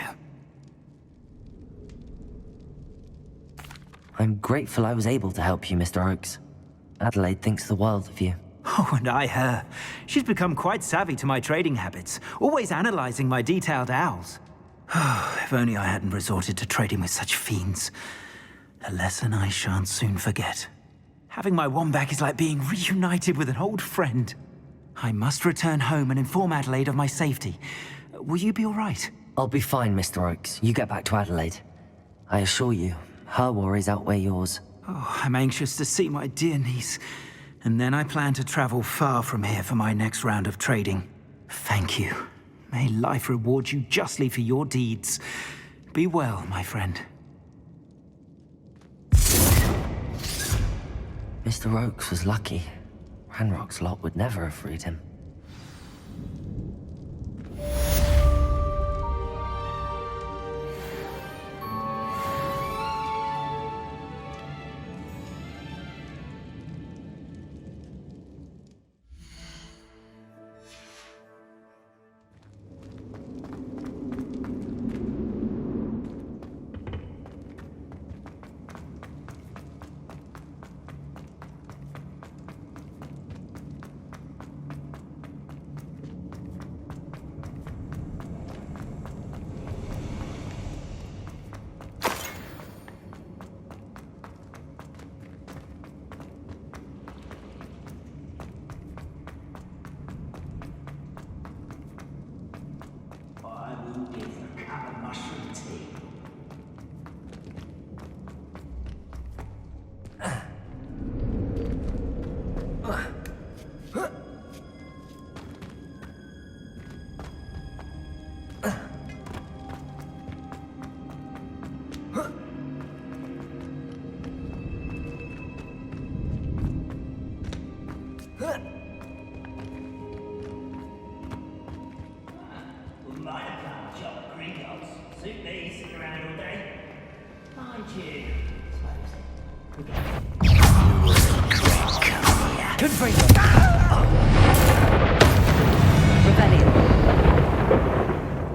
I'm grateful I was able to help you, Mr. Oakes. Adelaide thinks the world of you. Oh, and I her. She's become quite savvy to my trading habits, always analyzing my detailed owls. If only I hadn't resorted to trading with such fiends. A lesson I shan't soon forget. Having my wand back is like being reunited with an old friend. I must return home and inform Adelaide of my safety. Will you be all right? I'll be fine, Mr. Oakes. You get back to Adelaide. I assure you, her worries outweigh yours. Oh, I'm anxious to see my dear niece. And then I plan to travel far from here for my next round of trading. Thank you. May life reward you justly for your deeds. Be well, my friend. Mr. Oakes was lucky. Ranrock's lot would never have freed him.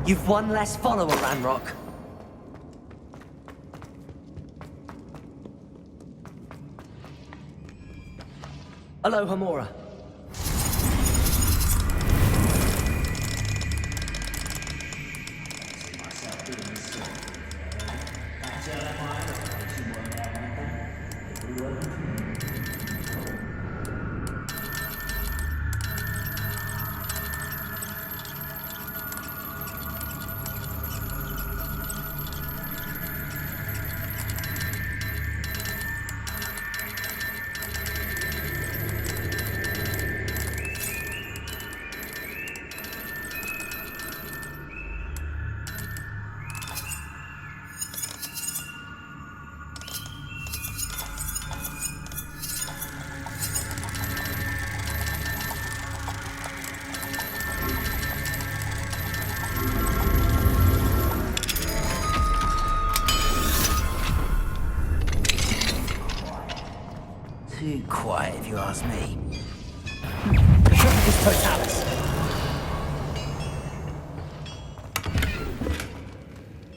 You've one less follower, Ranrock. Aloha, Mora. Too quiet, if you ask me. Petrificus Totalis.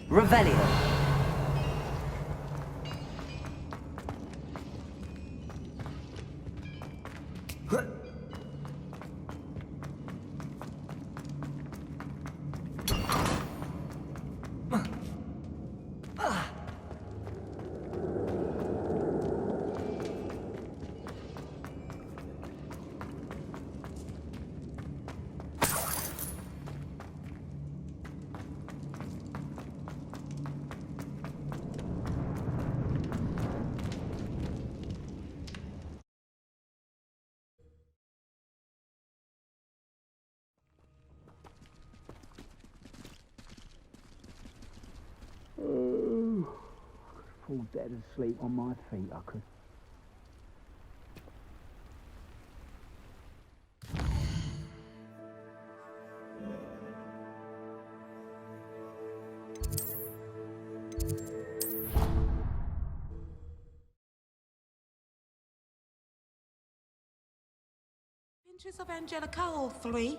Revelio. fall dead asleep on my feet, I could. Pinches of Angelica, all three.